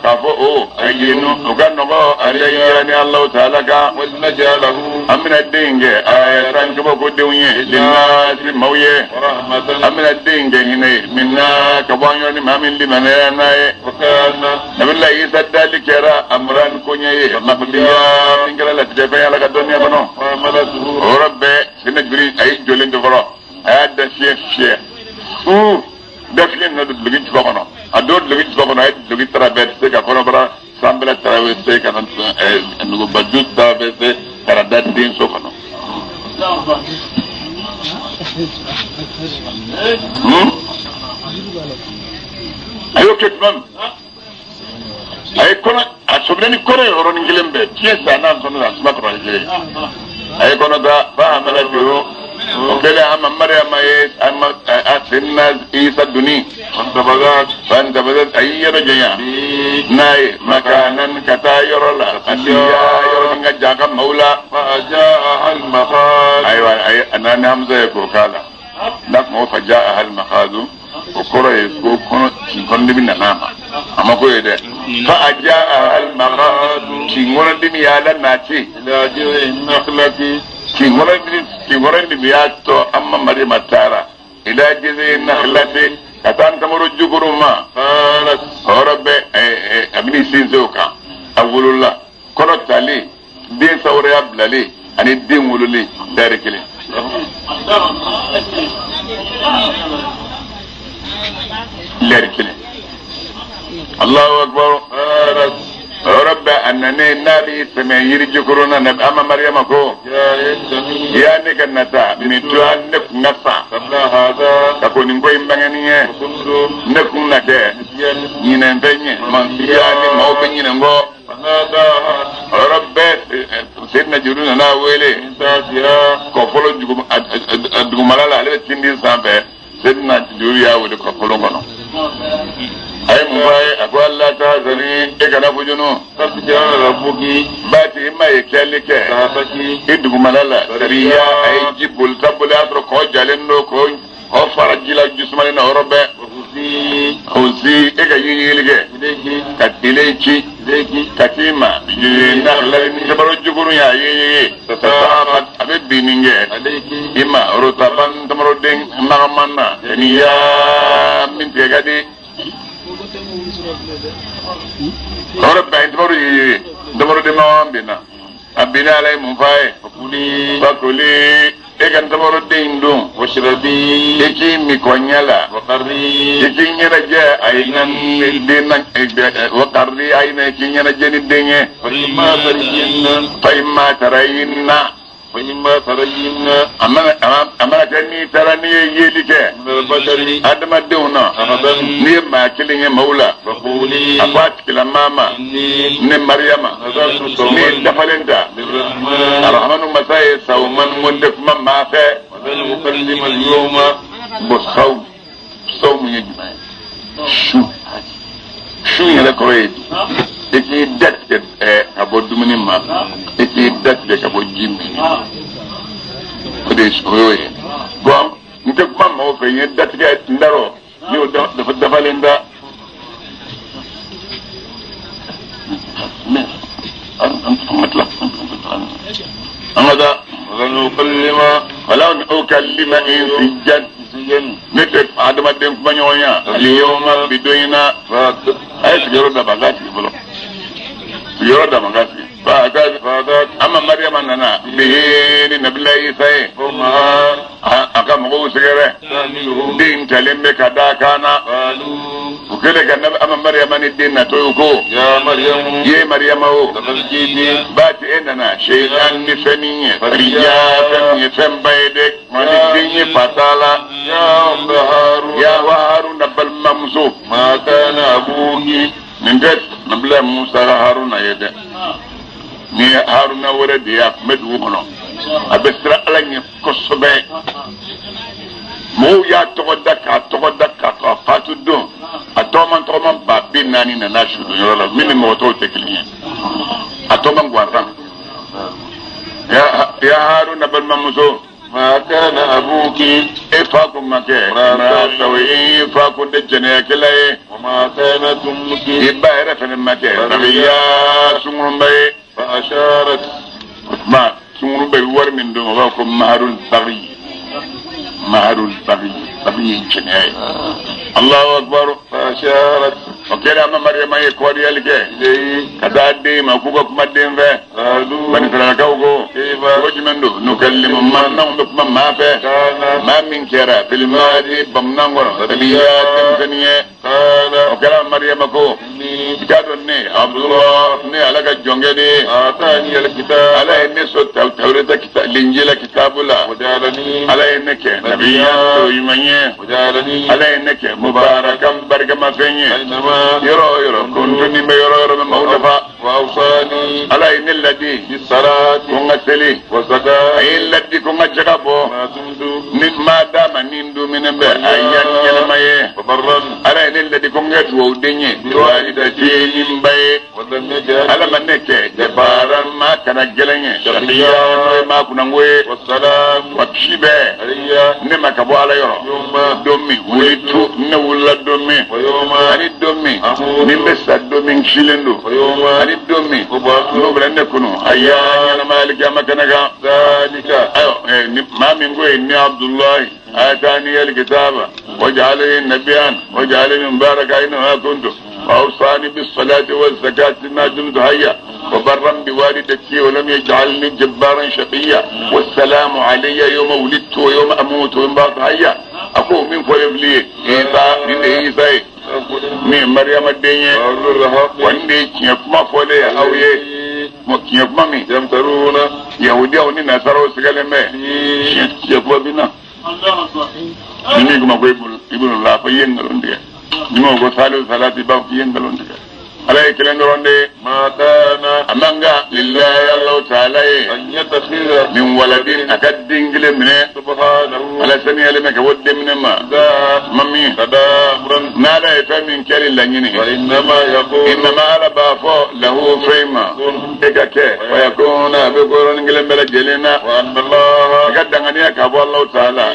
Speaker 1: كافو أو أينو وكان نقول عليني الله تعالى كا ونجعله أمن الدينج آية رانكبو كدوني للناس مويه أمن الدينج هنا منا كبانيوني ما من لمنانا وكان نبي الله يسد ذلك يرى أمران كونيه مقديا إنكلا لا تجفي على الدنيا بنو ورب سنجري أي جولين دفرا هذا شيء دفين ندود لغيت بقنا أدود لغيت بقنا هيد لغيت ترى بيت كفرنا برا سامبلا ترى بيت كنا نقول بدوت ترى بيت ترى دين سوكنا أيوة كتمان أي كنا أشوفني كنا يورون إنجلين بيت كيس أنا أنصنا أسمع كنا إنجلين أي كنا دا فهم لا بيرو وكلا أما مريم أما أسنى عيسى الدني فانتبذت أي رجيا ناي مكانا كتاير لا أشياء يرنك جاك مولا
Speaker 3: فجاء المخاض
Speaker 1: أيوة أنا نمزة كوكالا نكمو فجاء المخاض وكرة يسكو كن بنا ناما أما كوي ده فجاء المخاض كنون دنيا لناتي
Speaker 3: إلى جذع النخلة
Speaker 1: كنون دنيا تو أما مريم تارا إلى جذع النخلة كتان تمر الجكرما
Speaker 3: قالت
Speaker 1: رب أبني سينزوكا أقول الله كرت علي دين سوري أبلالي أني دين ولولي دارك لي دارك لي الله أكبر
Speaker 3: قالت
Speaker 1: رب أنني نبي سمير جكرنا نب أما مريم كو
Speaker 3: يا ليتني
Speaker 1: يا نكنتا ميتوان نك نسا
Speaker 3: قبل هذا
Speaker 1: تكون نقول بعنيه
Speaker 3: كنت
Speaker 1: نكون نك ينبني من سياني ما بني نغو
Speaker 3: فناداها
Speaker 1: رب سيدنا جبريل نا ويلي
Speaker 3: من تحتها
Speaker 1: كفلو دغمالا على تندي سامبه سيدنا جبريل يا ولي كفلو غنو ay mumbai akwa Allah ta zari e kana bujunu
Speaker 3: قد جاء ربك
Speaker 1: bati mai kelike
Speaker 3: صاحبك
Speaker 1: idugu malala sariya ay jibul tabul asro ko jalendo ko farajila jismani na orobe
Speaker 3: وخذي
Speaker 1: ozi e ga yiyilige
Speaker 3: إليك
Speaker 1: katileki
Speaker 3: إليك
Speaker 1: katima na la ni sabaro juguru ya yiyi sasa abe bininge
Speaker 3: عليك
Speaker 1: ima rotaban tamaro den namanna ya min tegadi Orang baik temporu di mawam bina, abina alai mufai, bakuli, ikan temporu di indung,
Speaker 3: واشربي
Speaker 1: iki mikonyala,
Speaker 3: وقري
Speaker 1: iki nyera je ainan dinan, wakardi ainan iki nyera je ni denye,
Speaker 3: فإما ترين
Speaker 1: paima tarayinna,
Speaker 3: فإما ترين
Speaker 1: amana kani tarani yelike,
Speaker 3: من البشر
Speaker 1: adama deuna,
Speaker 3: أحدا
Speaker 1: ni ma kilinge maula,
Speaker 3: فقولي
Speaker 1: akwat kila mama,
Speaker 3: إني
Speaker 1: ni Maryama,
Speaker 3: نذرت
Speaker 1: ni
Speaker 3: صوما
Speaker 1: dafalenta.
Speaker 3: للرحمن
Speaker 1: Arhamanu masai sauman mundef mamma fe
Speaker 3: ولن أكلم اليوم
Speaker 1: bosau saumu yejma shu yele koyedi eki datte abo dumuni ma eki datte abo jimmi ode soyoye bom nte mamma o fe yede datte ndaro yo dafa dafalenda أمدا
Speaker 3: ولن أكلم
Speaker 1: ولو أكلم إنسيا نتف عدم الدين بنيويا اليوم بدوينا أي سيرو دا بغاتي بلو سيرو دا بغاتي فأكاد أما مريم أننا بهين نبلا إيساي
Speaker 3: وما
Speaker 1: أكام غو سيري
Speaker 3: تحمله
Speaker 1: دين تلمك داكانا
Speaker 3: قالوا
Speaker 1: وكذلك أما مريم أن الدين نتويكو
Speaker 3: يا مريم
Speaker 1: يا مريم أو
Speaker 3: لقد جئت
Speaker 1: بات إننا شيئا نفنية فرياتا يفن بيدك من الدين فتالا
Speaker 3: يا أم هارون
Speaker 1: يا وهارون بل ممسوك
Speaker 3: ما كان أبوك
Speaker 1: من جد نبلا موسى هارون يده ni haruna wore de ya medu wono abesra alanye kosobe mo ya to daka fatu don atoman ba binani na nashu yoro mini mo to tekliye atoman gwaran ya haruna bal mamuso
Speaker 3: ما كان أبوك
Speaker 1: ifakum make rara tawi ifakum de jene kelaye
Speaker 3: وما كانت أمك
Speaker 1: ibayra fene make rabiya sumurumbe
Speaker 3: فأشارت
Speaker 1: ما sumurumbe war min do wa ko maharul baghi jene Allahu akbar
Speaker 3: فأشارت
Speaker 1: okera ma maryama e ko di alike
Speaker 3: إليه
Speaker 1: kada de ma ku ko kuma den fe
Speaker 3: قالوا
Speaker 1: bani sala ka ko
Speaker 3: كيف
Speaker 1: wajmando nukallimu man na ko ma fe
Speaker 3: كان
Speaker 1: ma min kera fil madi bamnangoro tabiyatin kaniye
Speaker 3: قال
Speaker 1: okera maryama ko
Speaker 3: إني
Speaker 1: kitado ne abdullah ne alaka jongede
Speaker 3: آتاني الكتاب
Speaker 1: ala ne so tawreta kita الإنجيل كتاب الله
Speaker 3: وجعلني
Speaker 1: على إنك نبيا ويمني
Speaker 3: وجعلني
Speaker 1: على إنك مباركا بركما فيني
Speaker 3: أينما
Speaker 1: يرو كنت نبي يرو مولفا
Speaker 3: وأوصاني
Speaker 1: على إن الذي
Speaker 3: بالصلاة
Speaker 1: كونغ سلي
Speaker 3: والزكاة
Speaker 1: أي الذي كونغ جربو
Speaker 3: ما تمد
Speaker 1: ما دام نندو من به أيان يلمي
Speaker 3: وبرا
Speaker 1: على إن الذي كونغ تودني بوالدتي نمبي
Speaker 3: ولم يجعل
Speaker 1: على منك جبارا ما كان جلني شقيا ما كنا
Speaker 3: والسلام
Speaker 1: وكشبه
Speaker 3: علي
Speaker 1: نما كبو على يرو
Speaker 3: يوم
Speaker 1: دومي ولتو نولا دومي
Speaker 3: ويوم
Speaker 1: ani domi min be sa domi shilendo ani domi no brande kuno ayya yana malika makanaga
Speaker 3: ذلك
Speaker 1: ayo ma min go ni abdullah atani alkitaba waj'alani nabiyyan waj'alani mubaraka aina kuntu واوصاني بالصلاه والزكاه ما دمت حيا وبرا بوالدتي ولم يجعلني جبارا شقيا والسلام علي يوم ولدت ويوم اموت ويوم بقيت حيا اكو من فلبلي عيسى من مريم الدنيا وندي كما فولي اويه mo kiyan kuma mi
Speaker 3: يمترون
Speaker 1: yahudi aw ni nasara sigale me kiyan kuma bina ni kuma ko ibnu la fa yengalon de ni mo go salu salati ba yengalon de alay kelendronde
Speaker 3: ما كان
Speaker 1: amanga lillahi allah ta'ala
Speaker 3: أن يتخذ
Speaker 1: min waladin akaddingile mine
Speaker 3: سبحانه
Speaker 1: ala sani ale me ka wodde mine ma mami
Speaker 3: كذا أمرا
Speaker 1: nala e fami kele lanyini
Speaker 3: وإنما يقول
Speaker 1: إنما على بافو له فيما إكاك ويكون بقرن قلم بلا جلنا
Speaker 3: وأن الله
Speaker 1: قد غنيا كابو الله تعالى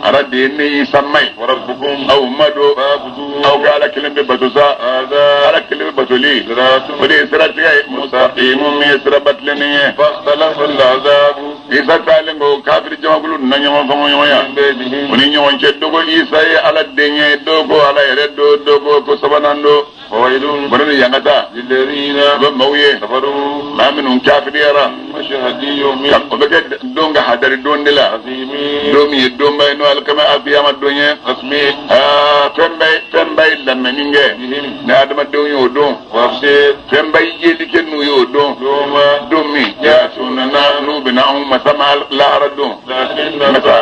Speaker 1: أرد إني يسمي
Speaker 3: وربكم
Speaker 1: أو مدو
Speaker 3: فاعبدوه
Speaker 1: أو قال كلمة بتوسا
Speaker 3: هذا
Speaker 1: على كلمة بتولي
Speaker 3: صراط
Speaker 1: ولي سرت مستقيم من يسربت لني
Speaker 3: فاختلف العذاب
Speaker 1: إذا تعلم كافر جماعة نجوا فما يوميا
Speaker 3: من بينهم
Speaker 1: وني نيوان كدوغو إيساي على الدنيا دوغو على يردو دوغو كسباناندو
Speaker 3: وويل
Speaker 1: برنو يانغتا
Speaker 3: للذين
Speaker 1: بمويه
Speaker 3: كفروا
Speaker 1: ما منهم كافر يرى
Speaker 3: مشهدي يوم
Speaker 1: كم وبكت دونغا حدر دون دلا
Speaker 3: عظيم
Speaker 1: دومي دومبا نو الكما افيام الدنيا
Speaker 3: اسمي
Speaker 1: تنباي لما نينجي
Speaker 3: بهم
Speaker 1: نادم دون يو دون
Speaker 3: وابسي
Speaker 1: تنباي يلي كنو يو دون
Speaker 3: يوم
Speaker 1: دومي يا سوننا نو بنا ما سما لا ردون
Speaker 3: لكن
Speaker 1: متى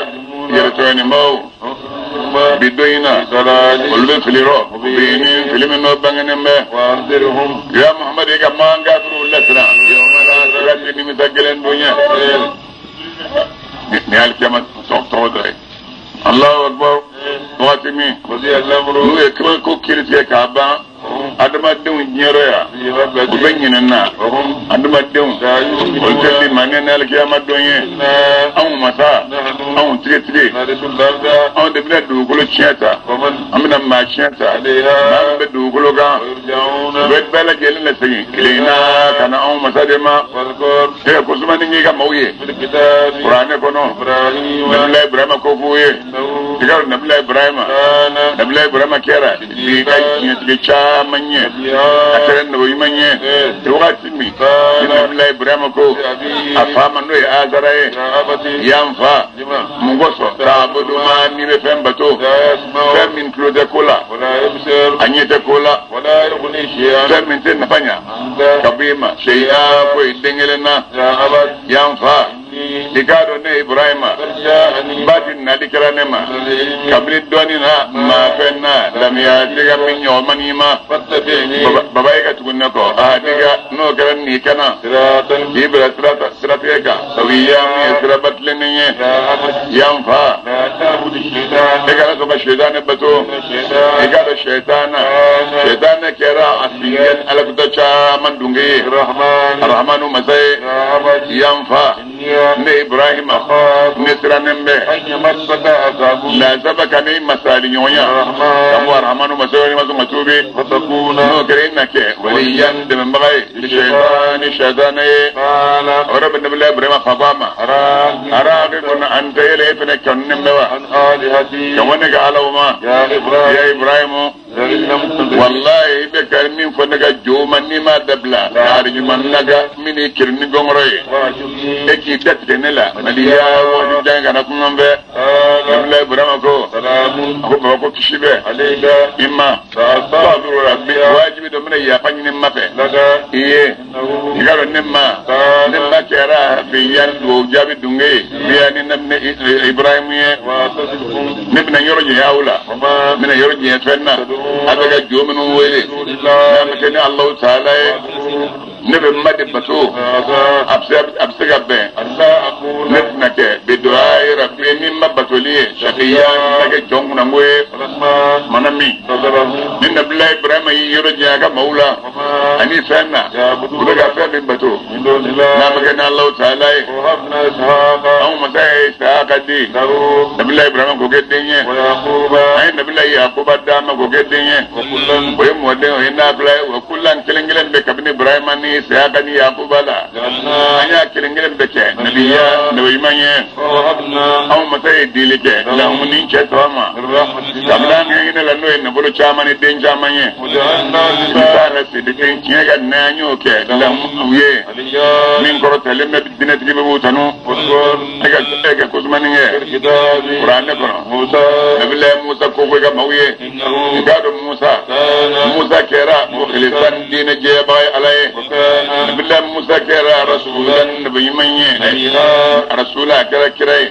Speaker 1: يرتوني مو بدوينا ولو فيليرو بينين فيلم نو بانغنمبه
Speaker 3: وانذرهم
Speaker 1: يا محمد يا ما غافروا لسنا يوم لا رجل مسجلن دنيا نيال كما توتاي الله اكبر واتمي
Speaker 3: وزي الامر
Speaker 1: نو يكرا كو كيرتي كابا adama denw nyere ya u bɛ ɲinɛ na adama denw o tɛ di ma ne n'alikiyama dɔn ye anw masa anw tigɛtige anw de bɛna dugukolo tiɲɛ ta an bɛna maa tiɲɛ ta maa min bɛ dugukolo kan u bɛ bɛɛ lajɛlen la segin kelen na ka na anw masa de ma ko suma ni k'i ka maaw ye kuranɛ kɔnɔ nabila ibrahima ko f'u ye i ka nabila ibrahima kɛra i ka diɲɛtige caman ye a kɛra nabo ɲuman ye wagati min ni nabila ibrahima ko a fa ma n'o ye azara ye yan fa mun kosɔn ta'budu ma n'i bɛ fɛn bato fɛn min tulo tɛ ko la a ɲɛ tɛ ko la fɛn min tɛ nafa ɲa ka bɔ i ma seya ko i den kelen na yan fa i k'a dɔn ne ibrahima ba ti nali kɛra ne ma kabini dɔɔni na maa fɛn na lamiya tɛgɛ min ɲɔgɔn n'i ma baba ye ka tugu ne kɔ a tɛgɛ n'o kɛra nin kana k'i bila siratigɛ kan sabu i y'a min ye siraba tilennen ye yan fa e kana sɔn ka sɛtanɛ bato i k'a dɔn sɛtanɛ kɛra a sigilen alakuta caman dunke ye arahamanu masa ye yan fa ne ibrahima ne sirannen bɛ lazaba ka ne masali ɲɔgɔn ya kamu arahamanu masa ye ma sɔn ka tubi n'o kɛra i na kɛ waliyan dɛmɛbaga ye sɛtanɛ ye o yɛrɛ bɛ nabila ibrahima fa ko a ma ara ake kono anta yele fene kanne mewa
Speaker 3: عن آلهتي
Speaker 1: kamane ga alawma
Speaker 3: يا إبراهيم
Speaker 1: ya ibrahimu
Speaker 3: لئن لم تنته
Speaker 1: wallahi be kalmin fo naga joma ni ma dabla ari man naga mini kirni gongoroye
Speaker 3: وأجبني
Speaker 1: eki datte nela maliya wo janga na kumbe
Speaker 3: قال
Speaker 1: nabla ibrahim ko
Speaker 3: سلام
Speaker 1: ko ba ko kishibe
Speaker 3: عليك
Speaker 1: imma
Speaker 3: فأستغفر
Speaker 1: rabbi
Speaker 3: ربي
Speaker 1: wajibi do mena ya fanyi mafe
Speaker 3: لك
Speaker 1: iye
Speaker 3: إنه
Speaker 1: igaro nemma nemma kera be yandu jabi dunge biya ni namne ibrahim ye
Speaker 3: وأعتزلكم
Speaker 1: nebna yoroje yaula
Speaker 3: وما
Speaker 1: mina yoroje fenna adaga jominu wele na mutene allah taala nebe made bato absaga be
Speaker 3: ألا أقول
Speaker 1: nebna ke be duai rabbi ni mabatoliye shaqiya nage jongna ngoye
Speaker 3: فلما
Speaker 1: manami
Speaker 3: نظره
Speaker 1: min nabla ibrahim yoroje aga maula
Speaker 3: وما
Speaker 1: ani fenna
Speaker 3: يعبدون
Speaker 1: udaga fe be bato
Speaker 3: من دون
Speaker 1: na
Speaker 3: الله
Speaker 1: magana allah taala
Speaker 3: ووهبنا إسحاق
Speaker 1: aw masai saaqadi
Speaker 3: له
Speaker 1: nabla ibrahim ko gedenye
Speaker 3: ويعقوب
Speaker 1: ay nabla yaquba dama ko gedenye
Speaker 3: وكلا
Speaker 1: boy modde o ina bla wa kullan kelengelen be kabni ibrahim ni saaqan yaquba la
Speaker 3: جعلنا
Speaker 1: anya kelengelen be ke nabiya nabi manye
Speaker 3: ووهبنا
Speaker 1: aw masai dilike lahum nin ke tama
Speaker 3: من رحمتك
Speaker 1: kabla ngene la noy na bolo chamani den chamanye
Speaker 3: وجعلنا لسان
Speaker 1: misala sidikin kiyaga nanyo ke lahum uye
Speaker 3: عليا
Speaker 1: min koro talemme dinati be butanu
Speaker 3: واذكر
Speaker 1: ega kusmani nge
Speaker 3: الكتاب
Speaker 1: qur'an ne kono
Speaker 3: موسى
Speaker 1: nabillahi musa ko ko ga mawye
Speaker 3: إنه
Speaker 1: gado musa
Speaker 3: كان
Speaker 1: musa kera mukhlisan dina je bay alay
Speaker 3: وكان
Speaker 1: nabillahi musa kera rasulan nabiy manye
Speaker 3: نبيا
Speaker 1: rasula kera kirai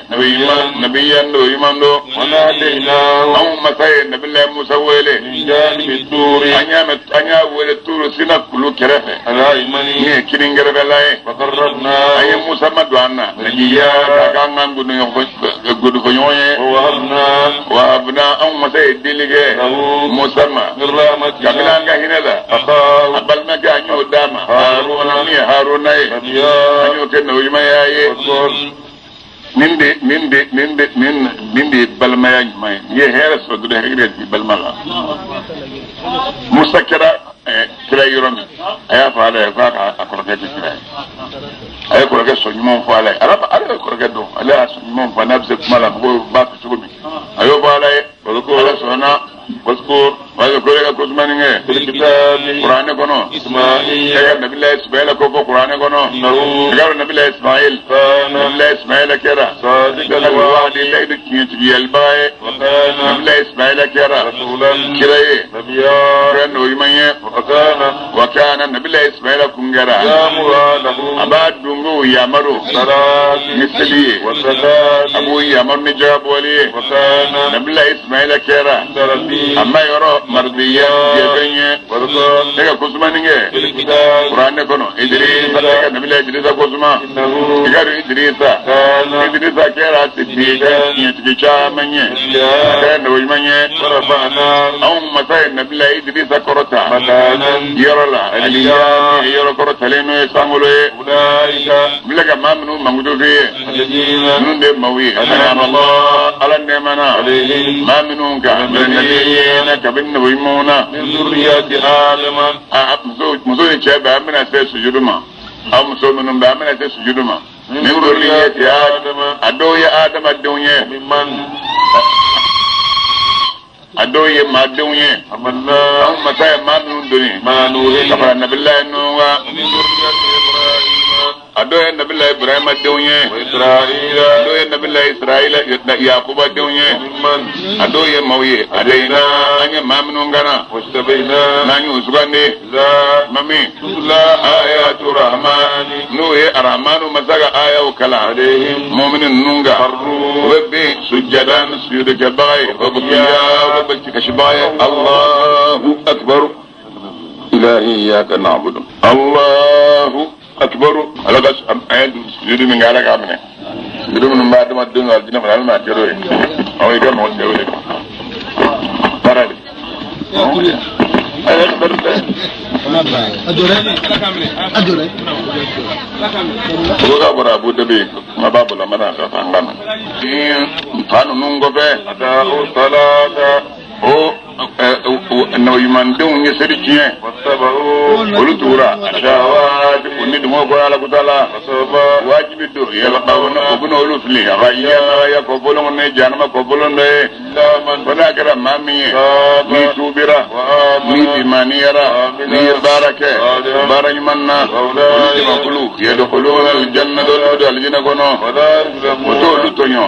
Speaker 1: nabiyan do imando
Speaker 3: وناديناه
Speaker 1: aw masay nabillahi musa wele
Speaker 3: من جانب الطور
Speaker 1: anya wele turu sina kulu kerefe
Speaker 3: الأيمن
Speaker 1: ni kiningere belay
Speaker 3: فقربناه
Speaker 1: ay musa madwana nabiya ka ngangu no gudu ko nyoye
Speaker 3: ووهبنا
Speaker 1: wa abna aw masay dilige
Speaker 3: له
Speaker 1: musamma
Speaker 3: من رحمتنا
Speaker 1: kabila nga hinela
Speaker 3: أخاه
Speaker 1: abal na ga nyu dama haruna ni haruna ye
Speaker 3: نبيا
Speaker 1: anyu ke no yima yaye
Speaker 3: واذكر
Speaker 1: minde balma ya mai ye hera so do hegre di balma la musakira kira yoron aya fa ala fa ka akoroke kira aya koroke so nyimo fa ala ala koroke do ala so nyimo fa nabse kuma la go ba ko so bi ayo ba ala ala so na واذكر وذكر كوزمانيه
Speaker 3: في الكتاب
Speaker 1: قرآن كنو
Speaker 3: إسماعيل
Speaker 1: يا نبي الله إسماعيل كوفو قرآن كنو
Speaker 3: إنه
Speaker 1: يا نبي الله إسماعيل
Speaker 3: كان
Speaker 1: نبي الله إسماعيل كرا
Speaker 3: صادق
Speaker 1: الوعد
Speaker 3: الوعد
Speaker 1: اللي يدك يلباي
Speaker 3: وكان
Speaker 1: نبي الله إسماعيل كرا
Speaker 3: رسولا
Speaker 1: كراي
Speaker 3: نبيا
Speaker 1: كان ويمانيه وكان نبي الله إسماعيل كونغرا
Speaker 3: يأمر له
Speaker 1: أباد دونغو يامرو
Speaker 3: صلاة
Speaker 1: مثلي
Speaker 3: والزكاة
Speaker 1: أبو يامر نجاب ولي
Speaker 3: وكان
Speaker 1: نبي الله إسماعيل كرا
Speaker 3: ربي
Speaker 1: أما يرى مرضيا جبنيه
Speaker 3: واذكر
Speaker 1: daga kusuma ninge
Speaker 3: في الكتاب
Speaker 1: Qur'an kono Idrisa daga nabi Idrisa kusuma
Speaker 3: إنه
Speaker 1: diga Idrisa
Speaker 3: كان
Speaker 1: Idrisa kera siddiqa ni tikicha manye daga nabi manye
Speaker 3: ورفعنا
Speaker 1: aw masay nabi Idrisa korota
Speaker 3: مكانا
Speaker 1: yorola aliya yoro korota leno sangulo
Speaker 3: أولئك
Speaker 1: bilaga mamnu mangudo fiye
Speaker 3: الذين
Speaker 1: nun de mawi anama Allah ala nemana
Speaker 3: عليهم
Speaker 1: mamnu ka nabiyina kabin nabi muna
Speaker 3: من ذرية آدم
Speaker 1: muso ni cɛ bɛɛ an bɛna se sujudu ma aw muso minnu bɛɛ an bɛna se sujudu ma min duriyati adama a dɔw ye adamadenw ye
Speaker 3: ممن
Speaker 1: a dɔw ye maadenw ye
Speaker 3: حملنا
Speaker 1: anw masa ye maa minnu doni
Speaker 3: مع نوح
Speaker 1: ka fara nabilayi nuhu kan
Speaker 3: ومن ذرية إبراهيم
Speaker 1: a dɔw ye nabilayi ibrahima denw ye
Speaker 3: وإسرائيل
Speaker 1: a dɔw ye nabilayi israila yakuba denw ye
Speaker 3: وممن
Speaker 1: a dɔw ye maaw ye alayina an ye maa minnu gana
Speaker 3: واجتبينا
Speaker 1: n'an y'u sugandi
Speaker 3: لا
Speaker 1: mami
Speaker 3: تتلى
Speaker 1: ayatu rahman n'u ye arahmanu masa ka ayaw kalan
Speaker 3: عليهم
Speaker 1: muminin nunga
Speaker 3: خروا
Speaker 1: webbe sujjadan sujud ke bagay wabukiya wabbe kashbaya Allahu akbar ilahi iyyaka na'budu Allahu akbar alaga ayat sujud min ngala ka mene sujud min ba dama dunga dina fa alma tero e awi ka mo tero e parade ayat barbe Roga bora abu dabe ma babu la mana ka fangana fanu nungo be
Speaker 3: أداء الصلاة
Speaker 1: o no yimandun ye sedikiye
Speaker 3: واتبعوا
Speaker 1: olu tura ashawat kunni dumo ko ala kutala
Speaker 3: فسوف
Speaker 1: wajibi do yala bawna ubuna olu fili rayya ya ko bolon ne janama ko bolon ne
Speaker 3: إلا من
Speaker 1: wala kara mamiye
Speaker 3: تاب
Speaker 1: ni tubira ni
Speaker 3: وآمن
Speaker 1: imaniyara ni barake baranymanna olu makulu yadkhuluna aljannata aljina kono
Speaker 3: ولا يظلمون
Speaker 1: to lu tonyo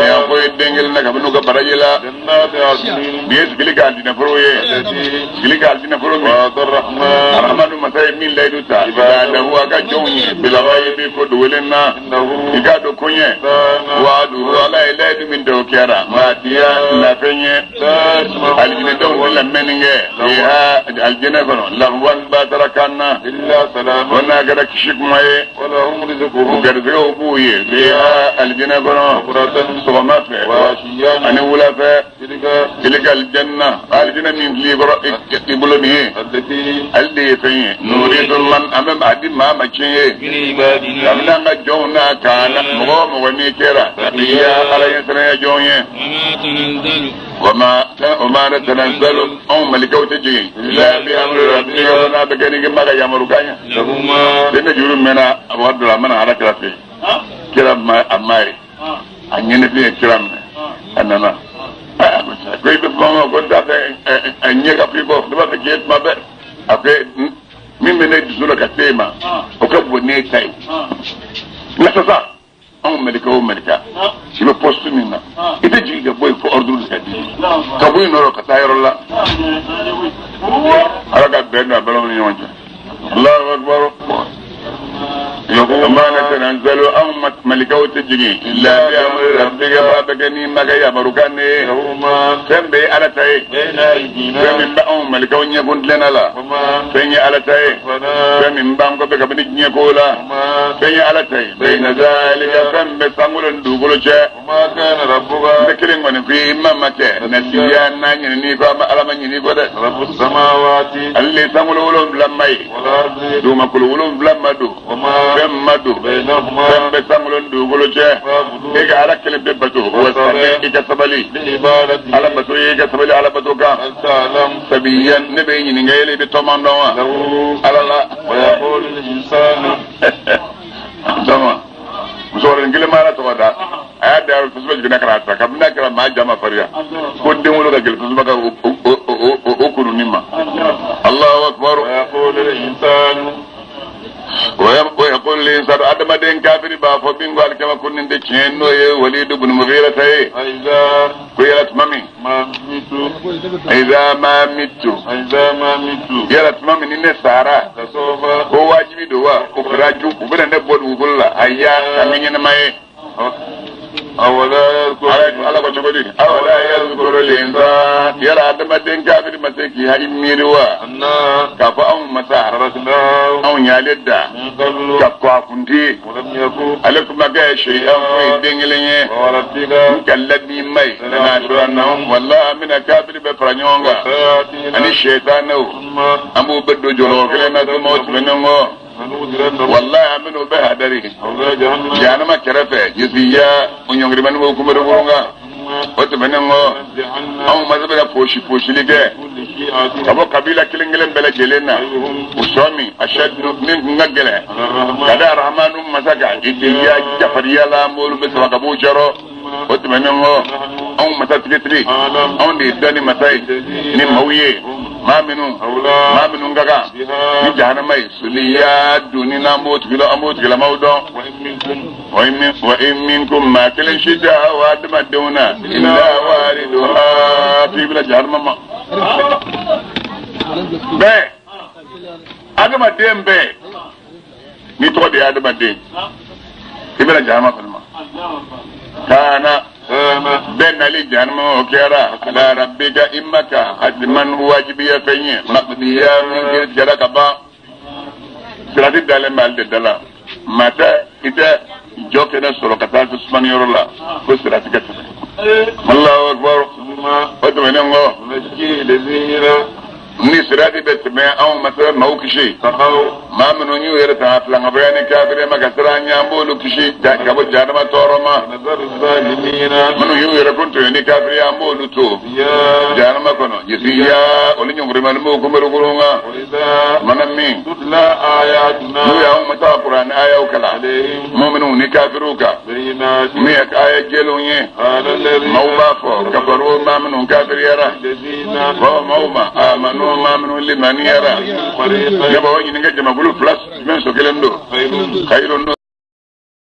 Speaker 1: ya ko dengel na kabnu ka barajila
Speaker 3: جنات عدن
Speaker 1: bies bilika aldina proye
Speaker 3: التي
Speaker 1: bilika aldina promi
Speaker 3: وعد الرحمن
Speaker 1: arhamanu masay min layduta ibadahu aga jonyi bilawaye bi ko duwelenna
Speaker 3: إنه
Speaker 1: igado kunye
Speaker 3: كان
Speaker 1: wadu ala ilaydu min dawkera matiya na fenye
Speaker 3: لا يسمعون
Speaker 1: aljina dawn la meninge ya aljina kono lahwan batarakanna
Speaker 3: إلا سلاما
Speaker 1: wana gara kishikmaye
Speaker 3: ولهم رزقهم
Speaker 1: garzo buye ya aljina kono
Speaker 3: بكرة
Speaker 1: sogoma fe
Speaker 3: وعشيا
Speaker 1: ani wula fe
Speaker 3: تلك
Speaker 1: tilka aljanna aljina min libro ibolo ni
Speaker 3: التي
Speaker 1: alde fenye nuridu man amam adi ma machiye
Speaker 3: من عبادنا
Speaker 1: amna nga jona kana mo ni kera ya ala yasra ya jonye
Speaker 2: وما تنزل
Speaker 1: وما نتنزل ملكو تجي لا بأمر ربك ولا بكني كما يامر كايا
Speaker 3: لهما
Speaker 1: دين جورو منا ورد من على كرافي كرام اماي اني في كرام اننا كوي بفما كنت اني كفي بو دبا تجيت ما به ابي من من يدزولا كتيما وكبو ني تاي نسسا ملكو ملكا سيبا بوست منا إذا جيجا بوي كو أردو لسادي كبوي نورو كتاير الله حركات بيننا بلون يوانجا الله أكبر ما نتنزل أمة ملكو تجري إلا بأمر ربك فابقني مكا يبركني
Speaker 3: لهما
Speaker 1: سنبي على تاي
Speaker 3: بين أيدينا
Speaker 1: فمن بأم ملكو نيكون لنا لا
Speaker 3: وما
Speaker 1: فيني على تاي
Speaker 3: فنا
Speaker 1: فمن بأم كبك بنك نيكولا
Speaker 3: وما
Speaker 1: فيني على تاي بين ذلك فمن سنغل ندوغلو
Speaker 3: وما كان ربك
Speaker 1: ذكرين من في إمام مكة نسيا ناني نيكو أما ألما نيكو ده
Speaker 3: رب السماوات
Speaker 1: اللي سنغل ولون بلمي
Speaker 3: والأرض
Speaker 1: دوما كل ولون بلما دو
Speaker 3: وما
Speaker 1: فم مدو
Speaker 3: بينهما
Speaker 1: فم بسنغل ندوغلو
Speaker 3: فاعبدوه
Speaker 1: إيجا على كل بيبتو وسنة إيجا سبالي
Speaker 3: لعبادته
Speaker 1: على بتو إيجا سبالي على بتو كا
Speaker 3: أن تعلم
Speaker 1: سبيا نبيني نغيلي بتومان دوا
Speaker 3: له
Speaker 1: على الله
Speaker 3: ويقول الإنسان
Speaker 1: Sama. Musoore ngile mara to da. Aya da Facebook gina karata. Kabina kara ma jama fariya. Ko demolo ga gel Facebook ga o kunu nimma. Allahu akbar.
Speaker 3: ويقول الإنسان
Speaker 1: ويقول الإنسان أدم دين كافر بافو بينغو الكما كنن دي كينو وليد بن مغيرة
Speaker 3: إذا
Speaker 1: كيرت مامي
Speaker 3: ما مت
Speaker 1: إذا ما مت
Speaker 3: إذا ما مت
Speaker 1: يرت مامي نين سارا
Speaker 3: فسوف
Speaker 1: هو واجبي دوا أخراجو وبنا نبود وقول أيا كمين ماي
Speaker 3: أولا يذكر
Speaker 1: على وجبلي أولا يذكر الإنسان يرى أدم دين كافر مسكي هاي ميروا
Speaker 3: أنا
Speaker 1: كفا أو مسار
Speaker 3: أرسلناه
Speaker 1: أو نيالدا
Speaker 3: من قبل
Speaker 1: كفا كنتي
Speaker 3: ولم يكن
Speaker 1: عليكم ما جاء شيء أو دينغليني
Speaker 3: وورثك
Speaker 1: كالذي مي لناشرنهم والله من كافر بفرانيونغا
Speaker 3: سيأتينا
Speaker 1: أني الشيطان
Speaker 3: ثم
Speaker 1: أمو بدو جلو كلمة موت منه
Speaker 3: فنودرنه
Speaker 1: والله أمنو بها دري
Speaker 3: أولى جهنم
Speaker 1: جانما كرفة جزية ونيونغري من وكم رغورونغا وتمنه أو مذبلا فوشي لك
Speaker 3: كل شيعة
Speaker 1: كابو قبيلة كلنجلن بلا جلنا
Speaker 3: أيهم
Speaker 1: وسومي أشد من نجلة
Speaker 3: على الرحمن
Speaker 1: كذا رحمن مسكا إديا جفريا لا مول مثل كابو جرو وتمنه أو مساتكتري أو نداني مساي نمويه ما منو غاغا ni jahannama suliya dunina mot gilo amot gila mawdo wa in minkum ma kala shida wa adma duna illa wariduha fi bila jahannama be adama dem be ni to de adama dem fi bila jahannama falma kana بين لي جهنم وكيرا على ربك إمك حتما واجبي فيني مقضيا من غير جرك با سراتي دالم مال دلا متى إذا جوكنا سرقتا تسمن يرولا كسراتي كتب الله أكبر وتمنى
Speaker 3: نجي الذين
Speaker 1: ni sirati bet me aw masala mawkishi
Speaker 3: تقوا
Speaker 1: ma minu yu yerta flanga bayani kafire magasra nyambulu kishi kabo janama toroma
Speaker 3: نذر الظالمين
Speaker 1: minu yu yerkuntu ni kafire ambulu to
Speaker 3: يا
Speaker 1: janama kono yisiya olinyo ngrimal mo kumerugurunga
Speaker 3: وإذا
Speaker 1: manami
Speaker 3: تتلى آياتنا
Speaker 1: nu ya umata qur'an aya ukala
Speaker 3: عليهم
Speaker 1: mu'minu ni kafiruka
Speaker 3: بينات
Speaker 1: mi aya gelunye
Speaker 3: قال الذين
Speaker 1: mawbafo kafaru ma minu kafiriyara
Speaker 3: الذين
Speaker 1: wa mawma amanu ma minu liman yara
Speaker 3: فريقين
Speaker 1: yaba wani nga jama bulu plus men so kelendo
Speaker 3: خير
Speaker 1: khairun